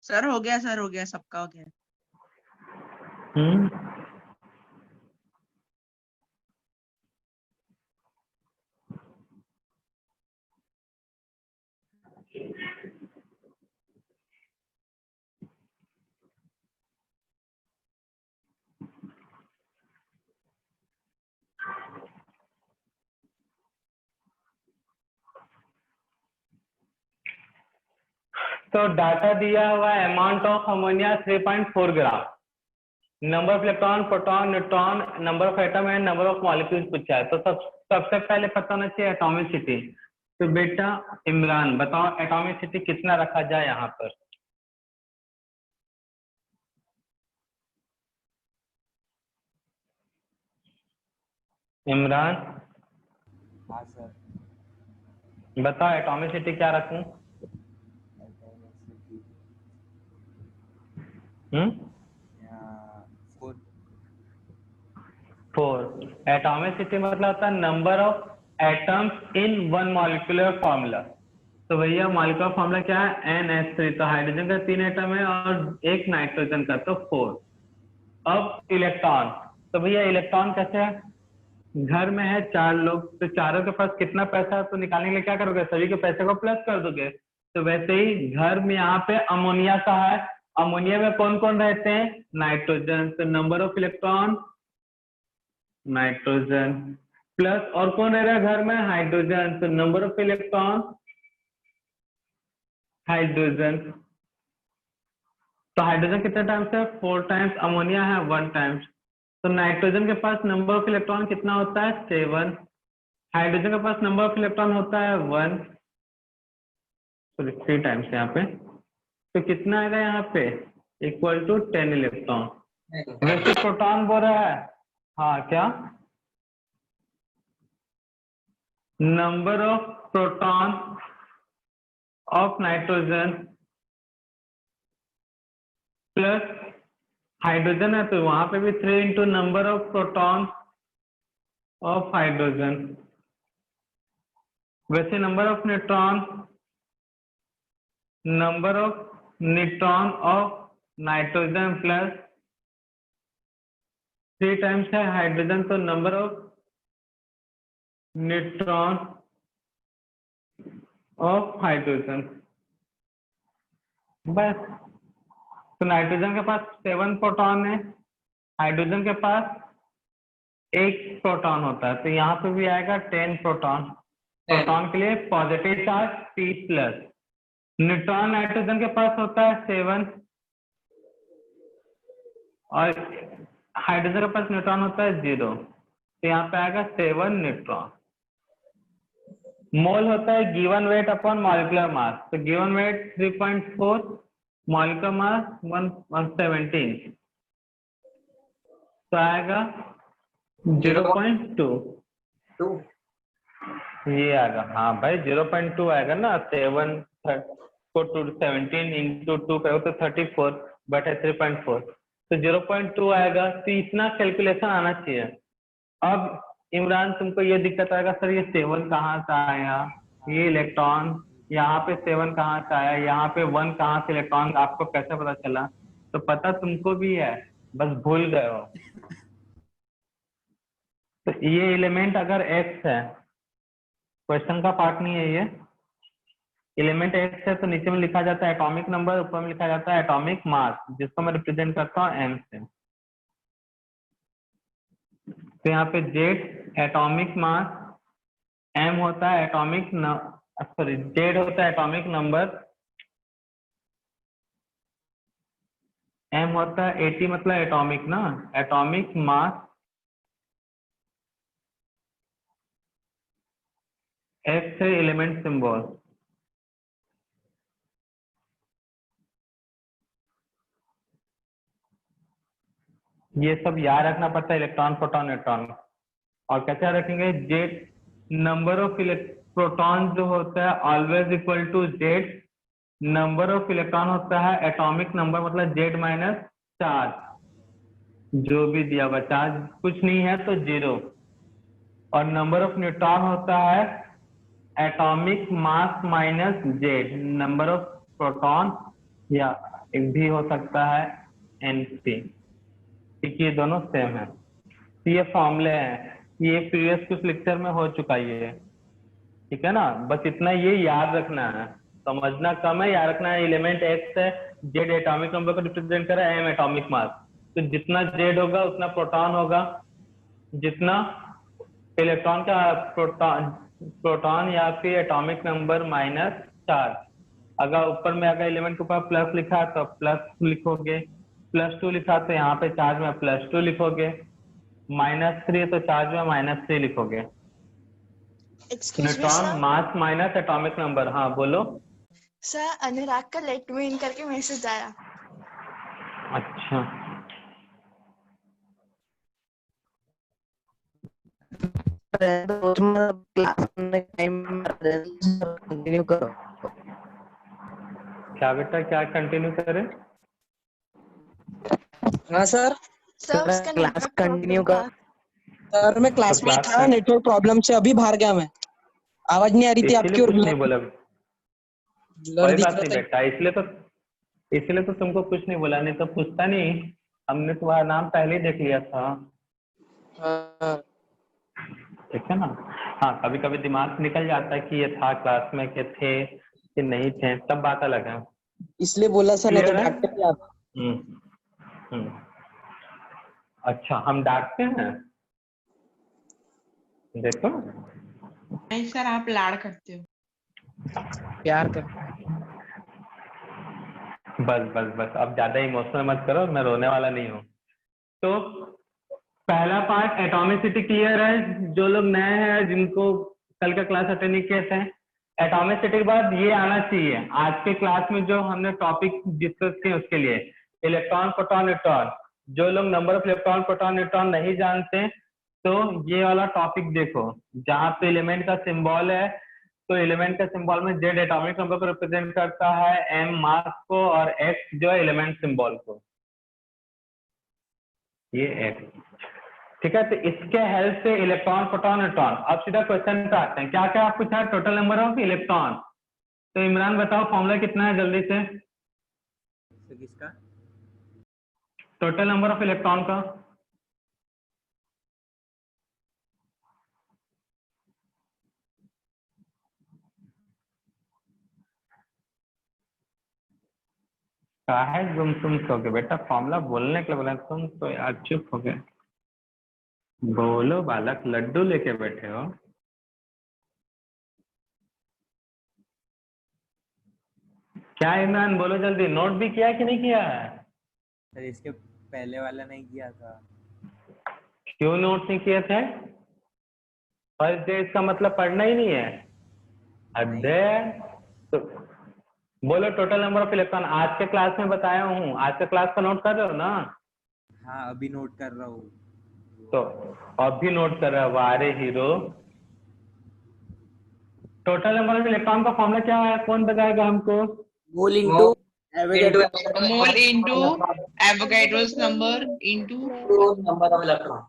Speaker 1: sir हो गया सबका हो गया।
Speaker 2: हम्म। तो डाटा दिया हुआ है amount of ammonia 3.4 gram, number of electron, proton, neutron, number of atom and number of molecules पूछा है। तो सबसे पहले पता होना चाहिए एटॉमिसिटी। तो बेटा इमरान बताओ एटॉमिसिटी कितना रखा जाए यहाँ पर? इमरान
Speaker 9: हाँ सर।
Speaker 2: बताओ एटॉमिसिटी क्या रखूं?
Speaker 9: फोर।
Speaker 2: 4। एटॉमिसिटी मतलब होता है number of atoms in one molecular formula. तो भैया मॉलिक्यूलर फॉर्मूला क्या है? NH3। तो हाइड्रोजन का 3 एटम है और एक नाइट्रोजन का, तो 4। अब इलेक्ट्रॉन, तो भैया इलेक्ट्रॉन कैसे है? घर में है 4 लोग, तो चारों के पास कितना पैसा है? तो निकालने के लिए क्या करोगे? सभी के पैसे को प्लस कर दोगे। तो वैसे ही घर में यहाँ पे अमोनिया का है, अमोनिया में कौन कौन रहते हैं? नाइट्रोजन। तो number of electron nitrogen plus और कौन रह रहा है घर में? हाइड्रोजन। तो नंबर ऑफ इलेक्ट्रॉन हाइड्रोजन। तो हाइड्रोजन कितने टाइम्स है? 4 टाइम्स। अमोनिया है 1 टाइम्स। तो नाइट्रोजन के पास नंबर ऑफ इलेक्ट्रॉन कितना होता है? 7। हाइड्रोजन के पास नंबर ऑफ इलेक्ट्रॉन होता है 1, सॉरी 3 टाइम्स यहाँ पे। तो कितना आएगा यहाँ पे? Equal to 10 electron. वैसे प्रोटॉन बोल रहा है, हाँ क्या? Number of proton of nitrogen plus hydrogen है, तो वहां पे भी 3 into number of proton of hydrogen. वैसे number of neutron of nitrogen plus 3 times है हाइड्रोजन, तो number of neutron of hydrogen. बस। तो नाइट्रोजन के पास 7 प्रोटॉन है, हाइड्रोजन के पास 1 प्रोटॉन होता है, तो यहाँ पे भी आएगा 10 प्रोटॉन। प्रोटॉन के लिए positive charge P+। Neutron nitrogen के पास होता है 7 और हाइड्रोजन के पास न्यूट्रॉन होता है 0, तो यहाँ पे आएगा 7 न्यूट्रॉन। मोल होता है given weight upon molecular mass. तो गिवन वेट 3.4, मॉलिक्यूलर मास 117, तो आएगा 0.2। ये आएगा, हाँ भाई 0.2 आएगा ना। 7 को 17 इंटू 2 करो तो 34 बटे 3.4, तो 0.2 आएगा। तो इतना कैलकुलेशन आना चाहिए। अब इमरान तुमको ये दिक्कत आएगा, सर ये 7 कहाँ से आया, ये इलेक्ट्रॉन यहाँ पे 7 कहाँ से आया, यहाँ पे 1 कहाँ से इलेक्ट्रॉन, आपको कैसे पता चला? तो पता तुमको भी है, बस भूल गए हो। तो ये एलिमेंट अगर X है, क्वेश्चन का पार्ट नहीं है ये, एलिमेंट X है, तो नीचे में लिखा जाता है एटॉमिक नंबर, ऊपर में लिखा जाता है एटॉमिक मास, जिसको मैं रिप्रेजेंट करता हूँ M से। तो यहाँ पे Z एटॉमिक मास, M होता है एटॉमिक सॉरी Z होता है एटॉमिक नंबर, M होता है 80 मतलब एटॉमिक ना, एटॉमिक मास, X है एलिमेंट सिंबल। ये सब याद रखना पड़ता है, इलेक्ट्रॉन प्रोटॉन न्यूट्रॉन। और कैसे याद रखेंगे? जेड नंबर ऑफ प्रोटॉन जो होता है always equal to Z number of electron होता है एटॉमिक नंबर, मतलब जेड माइनस चार्ज, जो भी दिया हुआ चार्ज कुछ नहीं है तो 0। और नंबर ऑफ न्यूट्रॉन होता है atomic mass minus Z number of proton या एक भी हो सकता है NC, क्योंकि ये दोनों सेम है। तो ये फॉर्मूले हैं, ये प्रीवियस कुछ लेक्चर में हो चुका ये, ठीक है ना। बस इतना ये याद रखना है, समझना कम है, याद रखना है। एलिमेंट X है, Z एटॉमिक नंबर को रिप्रेजेंट कर रहा है, M एटॉमिक मास। तो जितना Z होगा उतना प्रोटॉन होगा, जितना इलेक्ट्रॉन का प्रोटॉन या फिर एटॉमिक नंबर माइनस चार्ज। अगर ऊपर में अगर एलिमेंट के ऊपर प्लस लिखा तो प्लस लिखोगे, +2 लिखा तो यहाँ पे चार्ज में +2 लिखोगे, -3 तो चार्ज में -3 लिखोगे।
Speaker 7: एक्सक्यूज मी
Speaker 2: न्यूट्रॉन
Speaker 7: सर,
Speaker 2: मास माइनस एटॉमिक नंबर। हाँ बोलो।
Speaker 7: सर अनुराग का लेट मी इन करके मैसेज आया।
Speaker 2: अच्छा,
Speaker 6: क्लास में टाइम कंटिन्यू करो।
Speaker 2: क्या बेटा, क्या कंटिन्यू करें?
Speaker 11: हाँ सर।
Speaker 7: सर उसका
Speaker 6: क्लास
Speaker 7: नेटवर्क
Speaker 6: कंटिन्यू
Speaker 7: प्रॉब्लम
Speaker 6: कर।
Speaker 7: था।
Speaker 11: सर मैं क्लास
Speaker 2: तो
Speaker 11: में ही
Speaker 2: क्लास
Speaker 11: था,
Speaker 2: में
Speaker 11: नेटवर्क प्रॉब्लम से अभी बाहर गया मैं, आवाज नहीं आ रही थी आपकी
Speaker 2: इसीलिए
Speaker 11: और
Speaker 2: कुछ नहीं बोला।
Speaker 11: ब्लर
Speaker 2: कोई
Speaker 11: दिख
Speaker 2: बात
Speaker 11: रहा
Speaker 2: नहीं
Speaker 11: था।
Speaker 2: बेटा, इसलिए तो तुमको कुछ नहीं बोला, नहीं तो पूछता नहीं। हमने तुम्हारा नाम पहले ही देख लिया था,
Speaker 11: हाँ,
Speaker 2: ठीक है ना। हाँ, कभी कभी दिमाग से निकल जाता है कि ये था क्लास में, के थे कि नहीं थे, तब बात अलग है।
Speaker 11: इसलिए बोला सर, नहीं तो
Speaker 2: क्लियर है?
Speaker 11: डांटते थे आप।
Speaker 2: हम्म। अच्छा, हम डांटते हैं? देखो,
Speaker 1: नहीं सर, आप लाड़ करते हो।
Speaker 11: प्यार कर।
Speaker 2: बस बस बस, अब ज्यादा इमोशनल मत करो, मैं रोने वाला नहीं हूँ। तो पहला पार्ट एटॉमिसिटी क्लियर है। जो लोग नए हैं, जिनको कल का क्लास अटेंड नहीं किए थे, एटॉमिसिटी के बाद ये आना चाहिए आज के क्लास में जो हमने टॉपिक डिस्कस किए उसके लिए, इलेक्ट्रॉन प्रोटॉन न्यूट्रॉन। जो लोग number of electron proton neutron नहीं जानते तो ये वाला टॉपिक देखो, जहाँ पे एलिमेंट का सिंबल है। तो एलिमेंट का सिंबल में Z एटॉमिक नंबर को रिप्रेजेंट करता है, M मास को, और X जो एलिमेंट सिंबल को, ये X, ठीक है। तो इसके हेल्प से इलेक्ट्रॉन प्रोटॉन न्यूट्रॉन। अब सीधा क्वेश्चन पे आते हैं, क्या क्या आप पूछा है? Total number of electron. तो इमरान बताओ फॉर्मूला कितना है जल्दी से,
Speaker 9: किसका?
Speaker 2: टोटल नंबर ऑफ इलेक्ट्रॉन का। क्या है तुम सो गए बेटा, फॉर्मूला बोलने के लिए बोला, तुम तो यार चुप हो गए। बोलो बालक, लड्डू लेके बैठे हो। क्या इमरान, बोलो जल्दी, नोट भी किया कि नहीं किया है?
Speaker 9: सर इसके पहले वाला नहीं किया था।
Speaker 2: क्यों नोट नहीं किए थे? फर्स्ट डे इसका मतलब पढ़ना ही नहीं है। अध्यय तो बोलो टोटल नंबर ऑफ इलेक्ट्रॉन। आज के क्लास में बताया हूँ, आज के क्लास का नोट कर रहे हो ना?
Speaker 9: हाँ अभी नोट कर रहा हूँ।
Speaker 2: तो अभी नोट कर रहा है, वारे hero. Total number of electron का फॉर्मूला क्या है, कौन बताएगा हमको?
Speaker 5: Mole into
Speaker 1: mole into Avogadro's number into
Speaker 5: number of electron.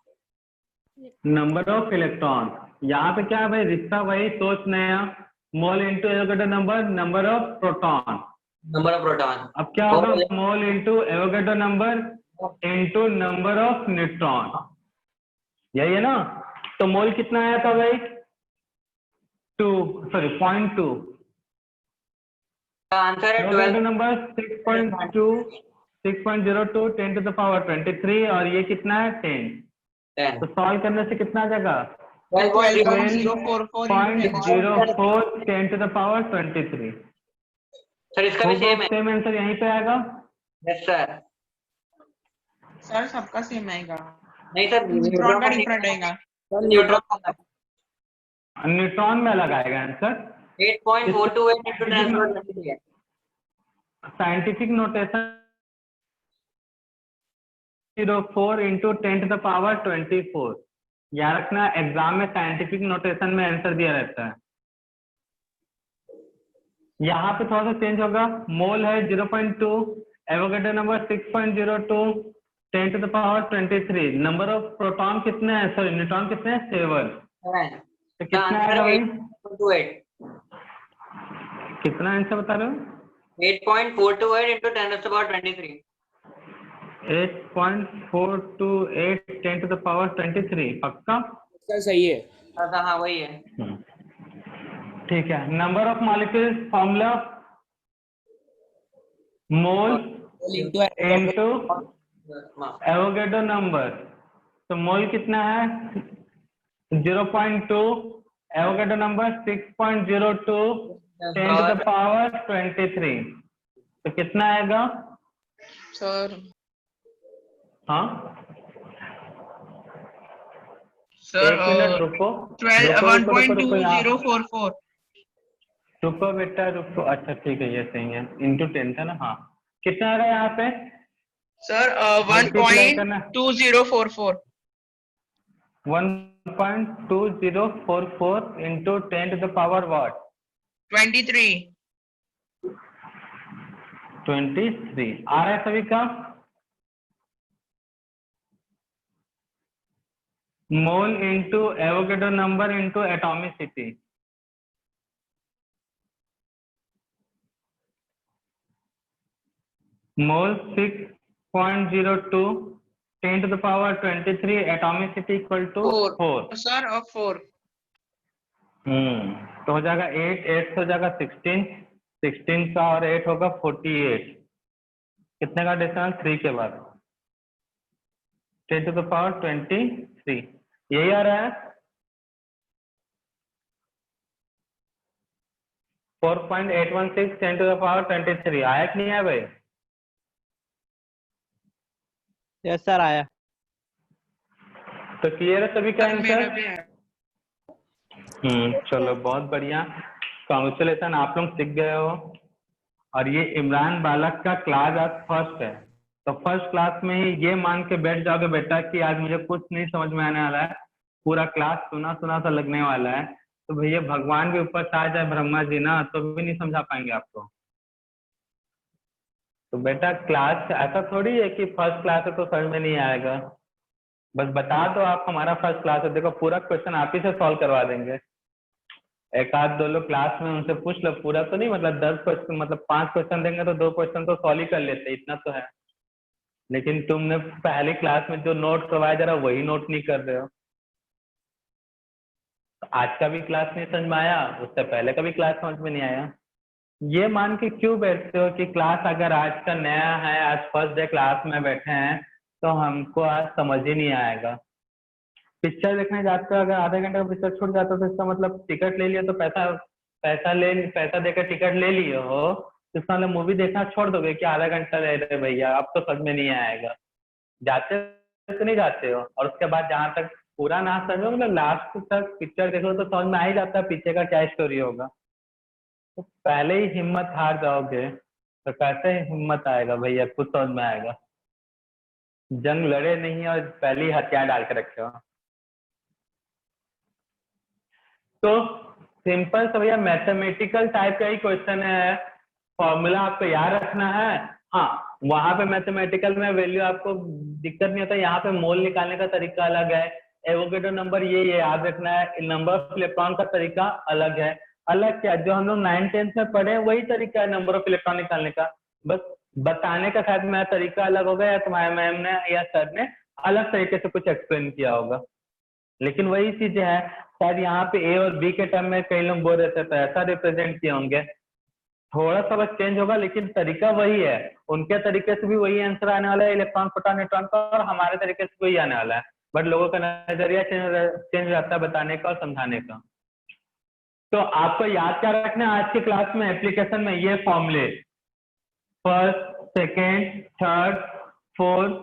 Speaker 2: Number of electron. यहाँ पे क्या है भाई, रिश्ता वही, सोच नया। Mole into Avogadro number, number of proton.
Speaker 5: Number of proton.
Speaker 2: अब क्या होगा, mole into Avogadro number into number of neutron, यही है ना। तो मोल कितना आया था भाई? 0.2।
Speaker 5: आंसर है 12
Speaker 2: नंबर 6.02 10 to the power 23, और ये कितना है 10। तो सॉल्व करने से कितना आ जाएगा?
Speaker 1: 12.044
Speaker 2: 12.04 10 to the power 23।
Speaker 5: सर इसका भी सेम है।
Speaker 2: सेम आंसर यहीं पे आएगा।
Speaker 5: Yes sir.
Speaker 1: सर सबका सेम आएगा,
Speaker 5: नहीं सर,
Speaker 1: न्यूट्रॉन का डिफरेंट आएगा।
Speaker 5: न्यूट्रॉन
Speaker 2: न्यूट्रॉन में अलग आएगा आंसर।
Speaker 5: 8.428 into 10⁻³ है।
Speaker 2: Scientific notation 04 into 10 to the power 24। याद रखना, एग्जाम में साइंटिफिक नोटेशन में आंसर दिया रहता है। यहाँ पे थोड़ा सा चेंज होगा, मोल है 0.2, Avogadro number 6.02 10 to the power 23। Number of proton कितने हैं, सॉरी न्यूट्रॉन कितने हैं? 7। तो कितना आएगा भाई?
Speaker 5: 8.28।
Speaker 2: कितना आंसर बता रहे हो?
Speaker 5: 8.428 into 10 to the power 23.
Speaker 2: 8.428 10 to the power 23 पक्का?
Speaker 11: सर सही है।
Speaker 5: हाँ वही है।
Speaker 2: ठीक है। Number of molecules formula mole into Avogadro number. तो मोल कितना है 0.2, Avogadro number 6.02 10 to the power 23। तो कितना आएगा
Speaker 1: सर?
Speaker 2: हाँ
Speaker 1: सर
Speaker 2: एक मिनट रुको
Speaker 1: 1.2044।
Speaker 2: रुको बेटा रुको। अच्छा ठीक है ये सही है। इंटू 10 था ना। हाँ कितना आ रहा है यहाँ पे
Speaker 1: सर
Speaker 2: Multiply करना।
Speaker 1: 1.2044।
Speaker 2: 1.2044 into 10 to the power what?
Speaker 1: 23।
Speaker 2: 23 आ रहा है सभी का? Mole into Avogadro number into atomicity. Mole 6.02 10 to the power 23, atomicity equal to 4।
Speaker 1: Sir 4।
Speaker 2: तो हो जाएगा 8 हो जाएगा 16 का और 8 होगा 48। कितने का डिस्टेंस 3 के बाद 10 to the power 23 यही आ रहा है। 4.816 10 to the power 23 आया कि नहीं आया भाई?
Speaker 11: यस सर आया।
Speaker 2: तो क्लियर है सभी का आंसर?
Speaker 1: भी है।
Speaker 2: चलो बहुत बढ़िया। कॉन्ग्रेचुलेशन आप लोग सीख गए हो। और ये इमरान बालक का क्लास आज फर्स्ट है। तो फर्स्ट क्लास में ही ये मान के बैठ जाओगे बेटा कि आज मुझे कुछ नहीं समझ में आने वाला है, पूरा क्लास सुना सुना सा लगने वाला है। तो भैया भगवान के ऊपर से आ जाए ब्रह्मा जी ना तो भी नहीं समझा पाएंगे आपको। तो बेटा क्लास ऐसा थोड़ी है कि फर्स्ट क्लास है तो समझ में नहीं आएगा। बस बता दो आप हमारा फर्स्ट क्लास है, देखो पूरा क्वेश्चन आप ही से सॉल्व करवा देंगे। एक आध दो लोग क्लास में उनसे पूछ लो, पूरा तो नहीं मतलब 10 क्वेश्चन मतलब 5 क्वेश्चन देंगे तो 2 क्वेश्चन तो सॉल्व ही कर लेते, इतना तो है। लेकिन तुमने पहली क्लास में जो नोट करवाया जरा वही नोट नहीं कर रहे हो। आज का भी क्लास नहीं समझ में आया, उससे पहले का भी क्लास समझ में नहीं आया। ये मान के क्यों बैठते हो कि क्लास अगर आज का नया है, आज फर्स्ट डे क्लास में बैठे हैं तो हमको आज समझ ही नहीं आएगा। पिक्चर देखने जाते हो, अगर आधे घंटे का पिक्चर छूट जाता है तो इसका मतलब टिकट ले लिया तो पैसा देकर टिकट ले लिए हो तो इसका मतलब मूवी देखना छोड़ दोगे कि आधा घंटा ले रहे भैया अब तो समझ में नहीं आएगा। जाते तो नहीं जाते हो। और उसके बाद जहां तक पूरा ना समझो मतलब लास्ट तक पिक्चर देखो तो समझ में आ ही जाता है पीछे का क्या स्टोरी होगा। तो पहले ही हिम्मत हार जाओगे तो कैसे हिम्मत आएगा भैया, कुछ समझ में आएगा। जंग लड़े नहीं और पहले ही हथियार डाल के रखे हो। तो सिंपल सा भैया मैथमेटिकल टाइप का ही क्वेश्चन है। फॉर्मूला आपको याद रखना है। हाँ वहां पे मैथमेटिकल में वैल्यू आपको दिक्कत नहीं होता, यहाँ पे मोल निकालने का तरीका अलग है। एवोगैड्रो नंबर ये याद रखना है। नंबर ऑफ इलेक्ट्रॉन का तरीका अलग है। अलग क्या जो हम लोग 9th-10th में पढ़े वही तरीका है नंबर ऑफ इलेक्ट्रॉन निकालने का, बस बताने का शायद मेरा तरीका अलग होगा या तुम्हारे मैम ने या सर ने अलग तरीके से कुछ एक्सप्लेन किया होगा, लेकिन वही चीजें है। शायद यहाँ पे ए और बी के टर्म में कई लोग बोल रहे थे तो ऐसा रिप्रेजेंट किए होंगे, थोड़ा सा बस चेंज होगा लेकिन तरीका वही है। उनके तरीके से भी वही आंसर आने वाला है इलेक्ट्रॉन प्रोटॉन न्यूट्रॉन का, और हमारे तरीके से वही आने वाला है, बट लोगों का नजरिया चेंज रहता है बताने का और समझाने का। तो आपको याद क्या रखना है आज की क्लास में एप्लीकेशन में ये फॉर्मूले फर्स्ट, सेकेंड, थर्ड, फोर्थ,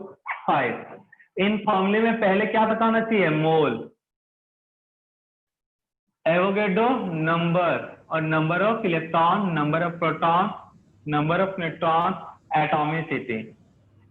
Speaker 2: 5। इन फॉर्मूले में पहले क्या बताना चाहिए? मोल, एवोगैड्रो नंबर और number of electron, number of proton, number of neutron, atomicity,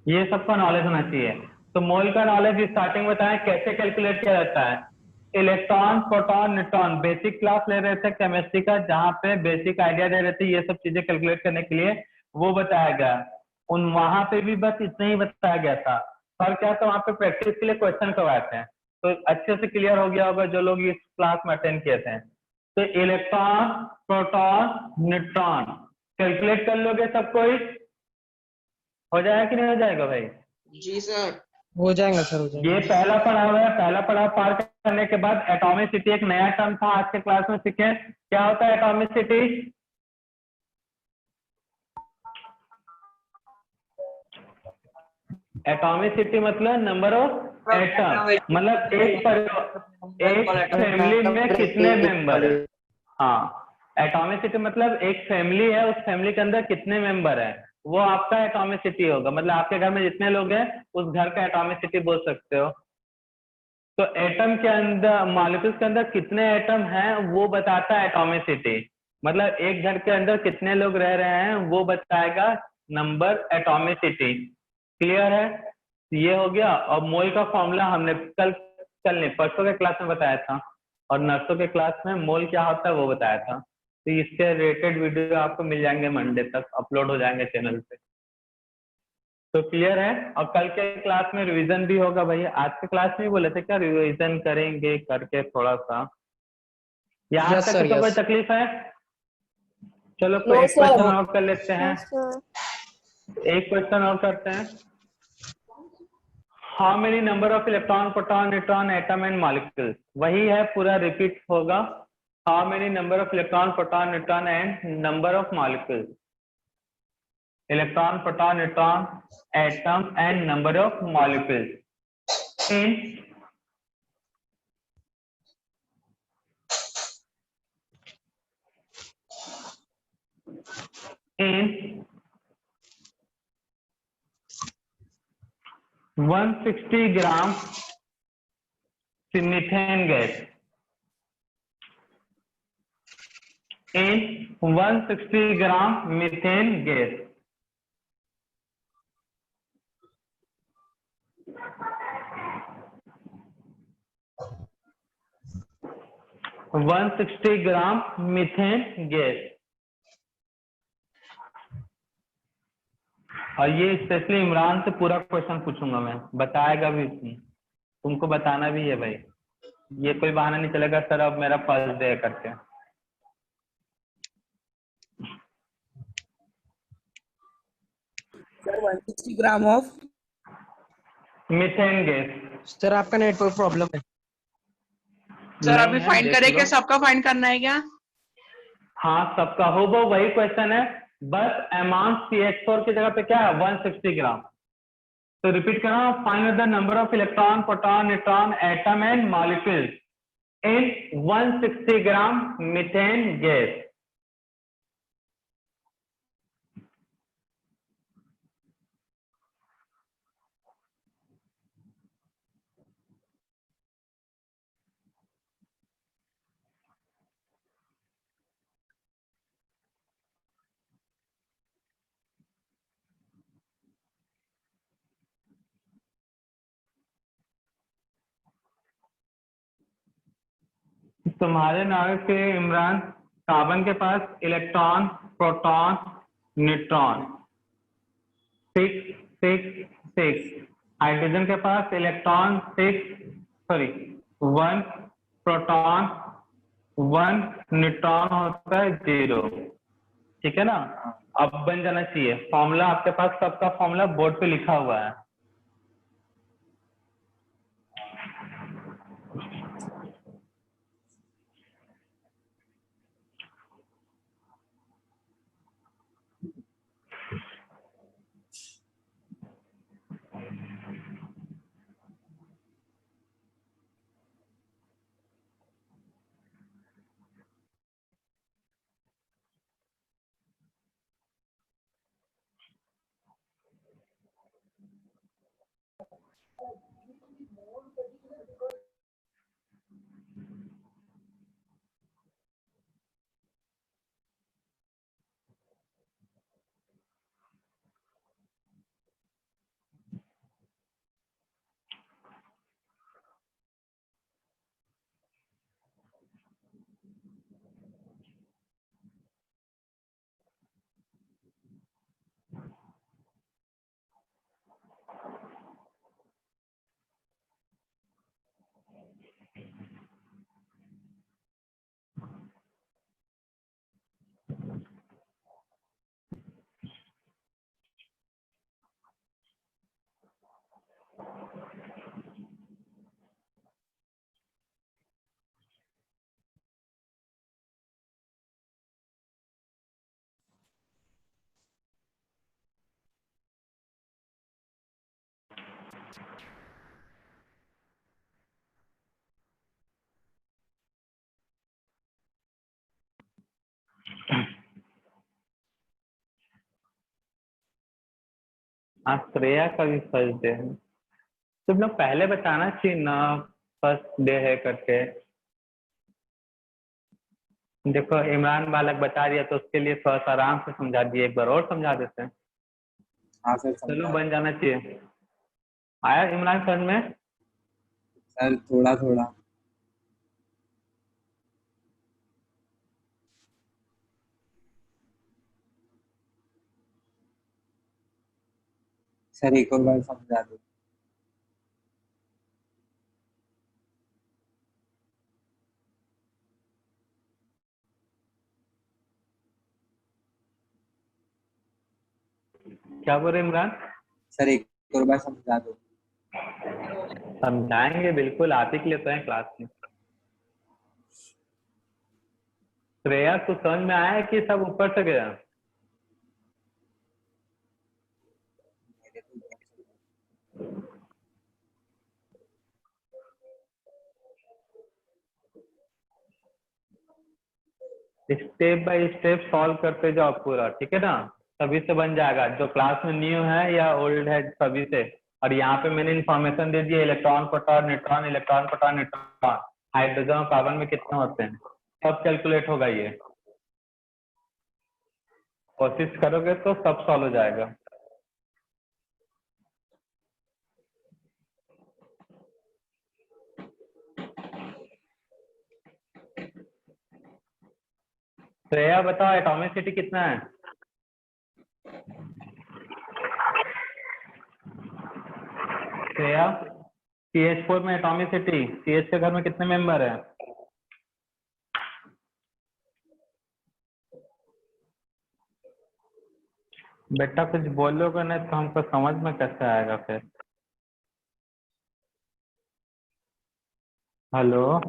Speaker 2: ये सबका नॉलेज होना चाहिए। तो मोल का नॉलेज स्टार्टिंग बताएं कैसे कैलकुलेट किया जाता है। Electron, proton, neutron basic class ले रहे थे केमिस्ट्री का, जहां पे बेसिक आइडिया दे रहे थे ये सब चीजें कैलकुलेट करने के लिए, वो बताया गया। वहां पे भी बस इतना ही बताया गया था। और क्या था वहां पे प्रैक्टिस के लिए क्वेश्चन करवाए थे, तो अच्छे से क्लियर हो गया होगा जो लोग इस क्लास में अटेंड किए थे। तो इलेक्ट्रॉन, प्रोटॉन, न्यूट्रॉन कैलकुलेट कर लोगे सब कोई? हो जाएगा कि नहीं हो जाएगा भाई?
Speaker 1: जी सर।
Speaker 11: हो जाएगा सर, हो
Speaker 2: ये
Speaker 11: जाएगा।
Speaker 2: पहला पड़ाव है। पहला पड़ाव पार करने के बाद एटॉमिसिटी एक नया टर्म था, आज के क्लास में सीखे। क्या होता है एटॉमिसिटी? एटॉमिसिटी मतलब नंबर ऑफ एटम, मतलब एक फैमिली में कितने मेंबर है। हाँ, एटॉमिसिटी मतलब एक फैमिली है, उस फैमिली के अंदर कितने मेंबर है, वो आपका एटॉमिसिटी होगा। मतलब आपके घर में जितने लोग हैं उस घर का एटॉमिसिटी बोल सकते हो। तो एटम के अंदर, मॉलिक्यूल्स के अंदर कितने एटम हैं वो बताता है एटॉमिसिटी। मतलब एक घर के अंदर कितने लोग रह रहे हैं वो बताएगा नंबर एटॉमिसिटी। क्लियर है? ये हो गया। और मोल का फॉर्मूला हमने कल नहीं परसों के क्लास में बताया था, और नर्सों के क्लास में मोल क्या होता है वो बताया था। तो इसके रिलेटेड वीडियो आपको मिल जाएंगे, मंडे तक अपलोड हो जाएंगे चैनल पे। तो क्लियर है? और कल के क्लास में रिवीजन भी होगा भाई। आज के क्लास में बोले थे क्या रिवीजन करेंगे करके थोड़ा सा। यहाँ
Speaker 11: यस
Speaker 2: तक
Speaker 11: सर,
Speaker 2: तो कोई
Speaker 11: यस।
Speaker 2: तकलीफ है? चलो कोई एक क्वेश्चन और कर लेते हैं। एक क्वेश्चन और करते हैं। How many number of electron, proton, neutron, atom and molecule. वही है, पूरा रिपीट होगा। How many number of electron, proton, neutron and number of molecule. Electron, proton, neutron, atom and number of molecules in 160 gram methane gas. in 160 gram methane gas. One 160 gram methane gas. और ये स्पेशली इमरान से पूरा क्वेश्चन पूछूंगा मैं, बताएगा भी तुमको बताना भी है भाई। ये कोई बहाना नहीं चलेगा सर अब मेरा फर्स्ट डे करके।
Speaker 11: Sir 160 gram of
Speaker 2: methane gas.
Speaker 11: Sir आपका नेटवर्क प्रॉब्लम है।
Speaker 1: सर अभी
Speaker 2: नहीं है,
Speaker 1: फाइंड
Speaker 2: देख
Speaker 1: करें
Speaker 2: लो।
Speaker 1: क्या? सबका फाइंड करना है क्या?
Speaker 2: हाँ सबका हो, वो वही क्वेश्चन है, बस अमाउंट CH4 की जगह पे क्या है 160 ग्राम। तो रिपीट कर रहा हूँ, find the number of electron, proton, neutron, atom and molecule in 160 gram methane gas. तुम्हारे नाम के इमरान, कार्बन के पास इलेक्ट्रॉन, प्रोटॉन, न्यूट्रॉन 6 6 6। हाइड्रोजन के पास इलेक्ट्रॉन 1 प्रोटॉन 1 न्यूट्रॉन होता है 0। ठीक है ना? अब बन जाना चाहिए फॉर्मूला। आपके पास सबका फॉर्मूला बोर्ड पे लिखा हुआ है। हाँ श्रेया का भी फर्स्ट डे है। तुम लोग पहले बताना चाहिए ना फर्स्ट डे है करके। देखो इमरान बालक बता दिया तो उसके लिए थोड़ा सा आराम से समझा दिए, एक बार और समझा देते हैं।
Speaker 9: हाँ सर
Speaker 2: चलो
Speaker 9: समझा।
Speaker 2: बन जाना चाहिए। आया इमरान समझ में?
Speaker 9: सर थोड़ा थोड़ा। सर एक और बार समझा दो।
Speaker 2: क्या बोल रहे इमरान?
Speaker 9: सर एक और बार समझा दो।
Speaker 2: समझाएंगे बिल्कुल, आप ही के लिए तो हैं क्लास में। श्रेया को समझ में आया कि सब ऊपर से गया?
Speaker 9: मेरे को
Speaker 2: स्टेप बाय स्टेप सॉल्व करते जाओ पूरा, ठीक है ना? सभी से बन जाएगा, जो क्लास में न्यू है या ओल्ड है सभी से। और यहाँ पे मैंने इन्फॉर्मेशन दे दी है, electron proton neutron, electron proton neutron, hydrogen और कार्बन में कितने होते हैं, सब कैलकुलेट होगा। ये कोशिश करोगे तो सब सॉल्व हो जाएगा। श्रेया बताओ एटॉमिसिटी कितना है? श्रेया CH4 में एटॉमिसिटी, CH के घर में कितने मेंबर है? बेटा कुछ बोलोगे नहीं तो हमको समझ में कैसे आएगा फिर। हेलो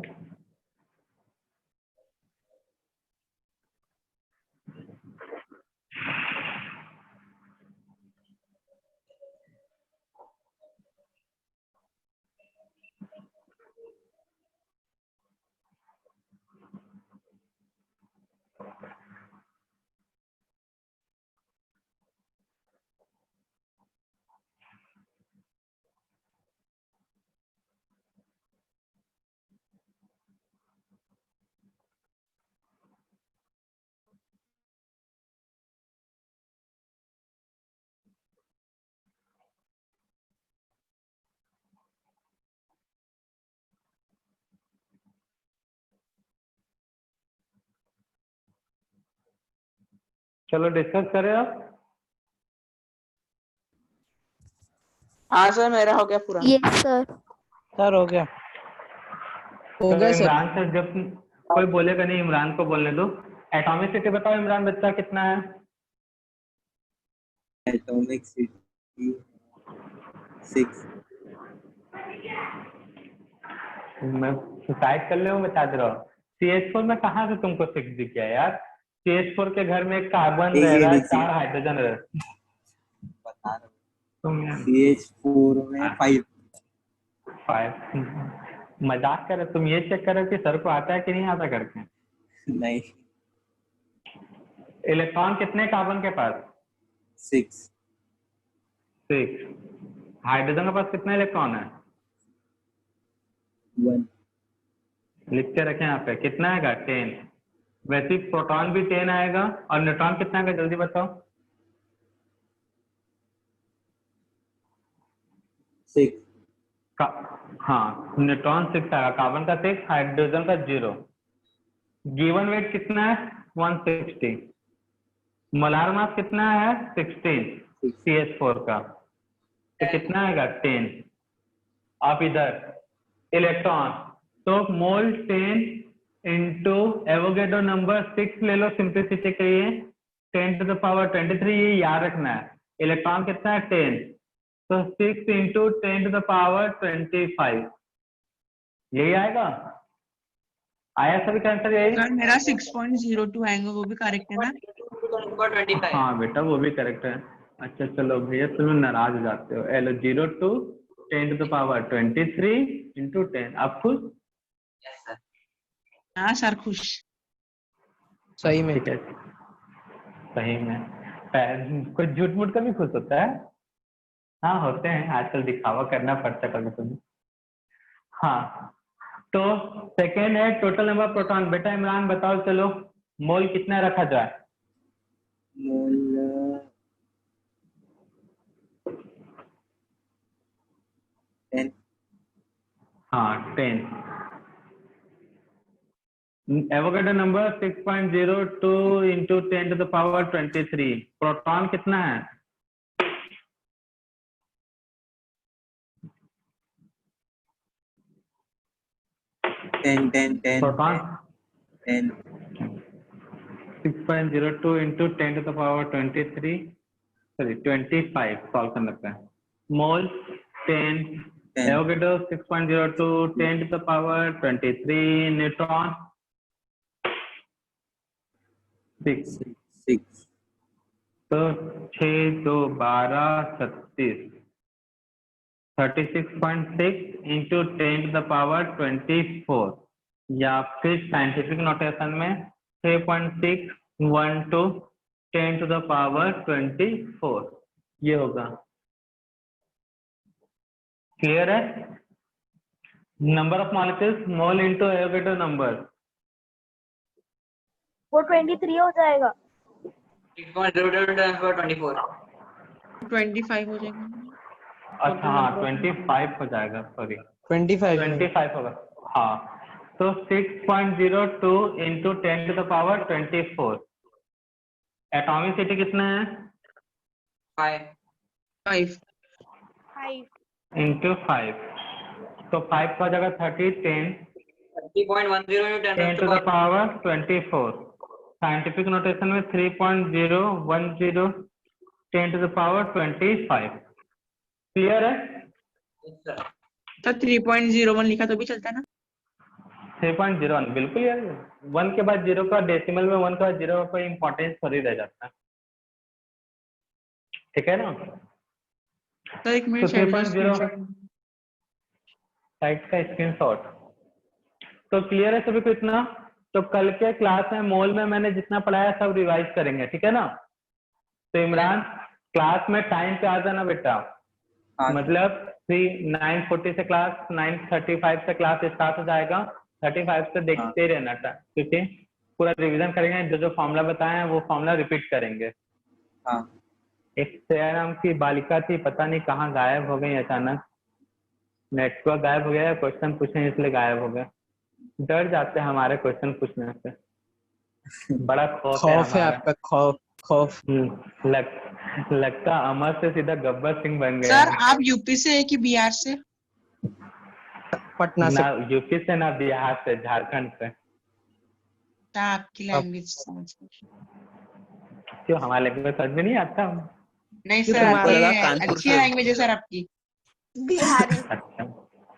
Speaker 2: चलो डिस्कस करें अब।
Speaker 1: हाँ सर मेरा हो गया पूरा।
Speaker 3: Yes sir.
Speaker 11: सर हो गया। हो
Speaker 2: चलो
Speaker 11: गया सर।
Speaker 2: इमरान से जब कोई बोलेगा नहीं इमरान को बोलने दो। एटॉमिसिटी बताओ इमरान बच्चा कितना है?
Speaker 9: Atomic city 6।
Speaker 2: मैं सुसाइड कर ले बता दे रहा हूँ। CH4 में कहाँ से तुमको 6 दिख गया यार? CH4 के घर में एक कार्बन रह रहा है, 4 हाइड्रोजन रह रहा है।
Speaker 9: बता रहा हूँ।
Speaker 2: तुम
Speaker 9: CH4 में 5।
Speaker 2: 5 मजाक कर रहे तुम? ये चेक करो कि सर को आता है कि नहीं आता करके।
Speaker 9: नहीं
Speaker 2: इलेक्ट्रॉन कितने कार्बन के पास?
Speaker 9: 6।
Speaker 2: 6। हाइड्रोजन के पास कितने इलेक्ट्रॉन है?
Speaker 9: 1।
Speaker 2: लिख के रखें यहाँ पे, कितना आएगा? 10। वैसे ही प्रोटॉन भी 10 आएगा। और न्यूट्रॉन कितना आएगा जल्दी बताओ?
Speaker 9: 6।
Speaker 2: हाँ न्यूट्रॉन 6 आएगा, कार्बन का 6, हाइड्रोजन का 0। गिवन वेट कितना है? 160। मोलार मास कितना है? 16 CH4 का। तो कितना आएगा? 10। आप इधर इलेक्ट्रॉन तो मोल 10 इंटू एवोगेड्रो नंबर 6 ले लो सिंप्लिसिटी के लिए, 10⁻23। ये याद रखना है। इलेक्ट्रॉन कितना है? 10। तो 6 इंटू 10⁻25 यही आएगा। आया सभी का आंसर यही?
Speaker 1: सर मेरा 6.02 आएगा, वो भी करेक्ट है ना?
Speaker 5: 25।
Speaker 2: हाँ बेटा वो भी करेक्ट है। अच्छा चलो भैया तुम नाराज हो जाते हो। एलो 0 to 10⁻23 इंटू 10। आप खुश?
Speaker 5: Yes sir.
Speaker 1: हाँ सर खुश।
Speaker 11: सही में।
Speaker 2: ठीक है सही में। कोई झूठ मूठ का भी खुश होता है? हाँ होते हैं, आजकल दिखावा करना पड़ता है कभी कभी। हाँ तो सेकेंड है टोटल नंबर प्रोटॉन। बेटा इमरान बताओ चलो मोल कितना रखा जाए?
Speaker 9: मोल 10।
Speaker 2: हाँ 10। Avogadro number 6.02 into 10 to the power 23। Proton कितना है? Proton
Speaker 9: 10
Speaker 2: 6.02 into 10 to the power 23 sorry 25 solve करना लगता है। मोल 10, Avogadro 6.02 10 to the power 23, neutron 6। तो 6 2 12 36 36.6 into 10 to the power 24 या फिर साइंटिफिक नोटेशन में 3.612 10 to the power 24 ये होगा। क्लियर है? Number of molecules mole into Avogadro number
Speaker 7: वो 23 हो जाएगा।
Speaker 5: 6.0 24।
Speaker 1: 25 हो जाएगा।
Speaker 2: अच्छा हाँ 25 हो जाएगा, सॉरी
Speaker 11: 25
Speaker 2: होगा। हाँ तो 6.02 into 10 to the power 24। Atomicity कितना है?
Speaker 5: 5
Speaker 2: into 5 तो 5 का जगह 30 10
Speaker 5: 30.10
Speaker 2: to the power 24। Scientific notation में 3.010 10 to the power 25। क्लियर है?
Speaker 1: तो 3.01 लिखा तो भी चलता है ना?
Speaker 2: 3.01 बिल्कुल यार, 1 के बाद 0 का डेसिमल में 1 के बाद 0 का इम्पोर्टेंस थोड़ी रह जाता है। ठीक है ना?
Speaker 1: तो एक मिनट
Speaker 2: तो 3.0 साइट का स्क्रीनशॉट। तो क्लियर है सभी को इतना? तो कल के क्लास में मोल में मैंने जितना पढ़ाया सब रिवाइज करेंगे, ठीक है ना? तो इमरान क्लास में टाइम पे आ जाना बेटा। मतलब 9:40 से क्लास 9:35 से क्लास स्टार्ट हो जाएगा। 35 से देखते ही रहना था, क्योंकि पूरा रिवीजन करेंगे। जो जो फॉर्मूला बताए हैं वो फॉर्मूला रिपीट करेंगे। एक श्रेया नाम की बालिका थी, पता नहीं कहाँ गायब हो गई अचानक। नेटवर्क गायब हो गया, क्वेश्चन पूछे इसलिए गायब हो गए। डर जाते हैं हमारे क्वेश्चन पूछने से, बड़ा खौफ है
Speaker 11: आपका। खौफ
Speaker 2: लगता अमर से सीधा गब्बर सिंह बन गया।
Speaker 1: सर आप यूपी से है कि बिहार से?
Speaker 11: पटना से।
Speaker 2: ना यूपी से ना बिहार से, झारखंड से।
Speaker 1: आपकी लैंग्वेज समझ
Speaker 2: क्यों हमारा लैंग्वेज समझ में नहीं आता?
Speaker 1: नहीं सर आती है, अच्छी लैंग्वेज है सर आपकी।
Speaker 7: बिहारी।
Speaker 2: अच्छा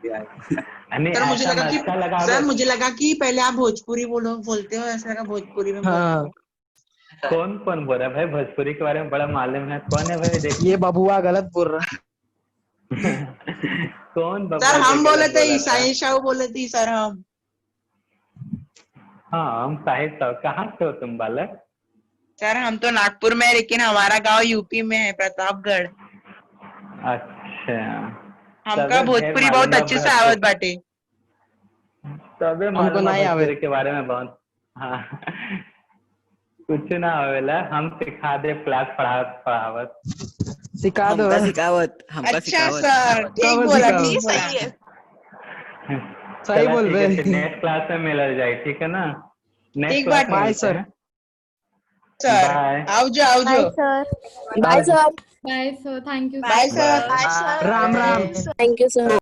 Speaker 1: सर मुझे लगा कि सर मुझे लगा कि पहले आप भोजपुरी बोलते हो, ऐसा लगा भोजपुरी में
Speaker 11: हाँ।
Speaker 2: कौन कौन बोल रहा है भाई? भोजपुरी के बारे में बड़ा मालूम है। कौन है भाई? देखिए
Speaker 11: ये बबुआ गलत बोल रहा है।
Speaker 2: कौन
Speaker 1: सर हम बोले थे ईसाई शाह बोले थे सर हम।
Speaker 2: हाँ हम साहिब साहब। कहाँ से हो तुम बालक?
Speaker 1: सर हम तो नागपुर में है, लेकिन हमारा गांव यूपी में है, प्रतापगढ़।
Speaker 2: अच्छा
Speaker 1: हमका भोजपुरी बहुत अच्छे से आवत बाटे।
Speaker 2: तबे
Speaker 11: हमको नहीं आवे
Speaker 2: भोजपुरी के बारे में बहुत। हाँ कुछ ना आवेला, हम सिखा दे क्लास पढ़ावत।
Speaker 11: सिखा दो।
Speaker 1: अच्छा सर ठीक बोला, ठीक
Speaker 7: सही है।
Speaker 11: सही बोल रहे।
Speaker 2: नेक्स्ट क्लास में मिल जाए, ठीक है ना?
Speaker 1: ठीक बात।
Speaker 11: Bye sir.
Speaker 1: सर आओ जाओ
Speaker 7: bye sir.
Speaker 3: Bye, sir. Thank you.
Speaker 1: Bye sir.
Speaker 7: Bye sir.
Speaker 11: Ram Ram.
Speaker 7: Thank you sir.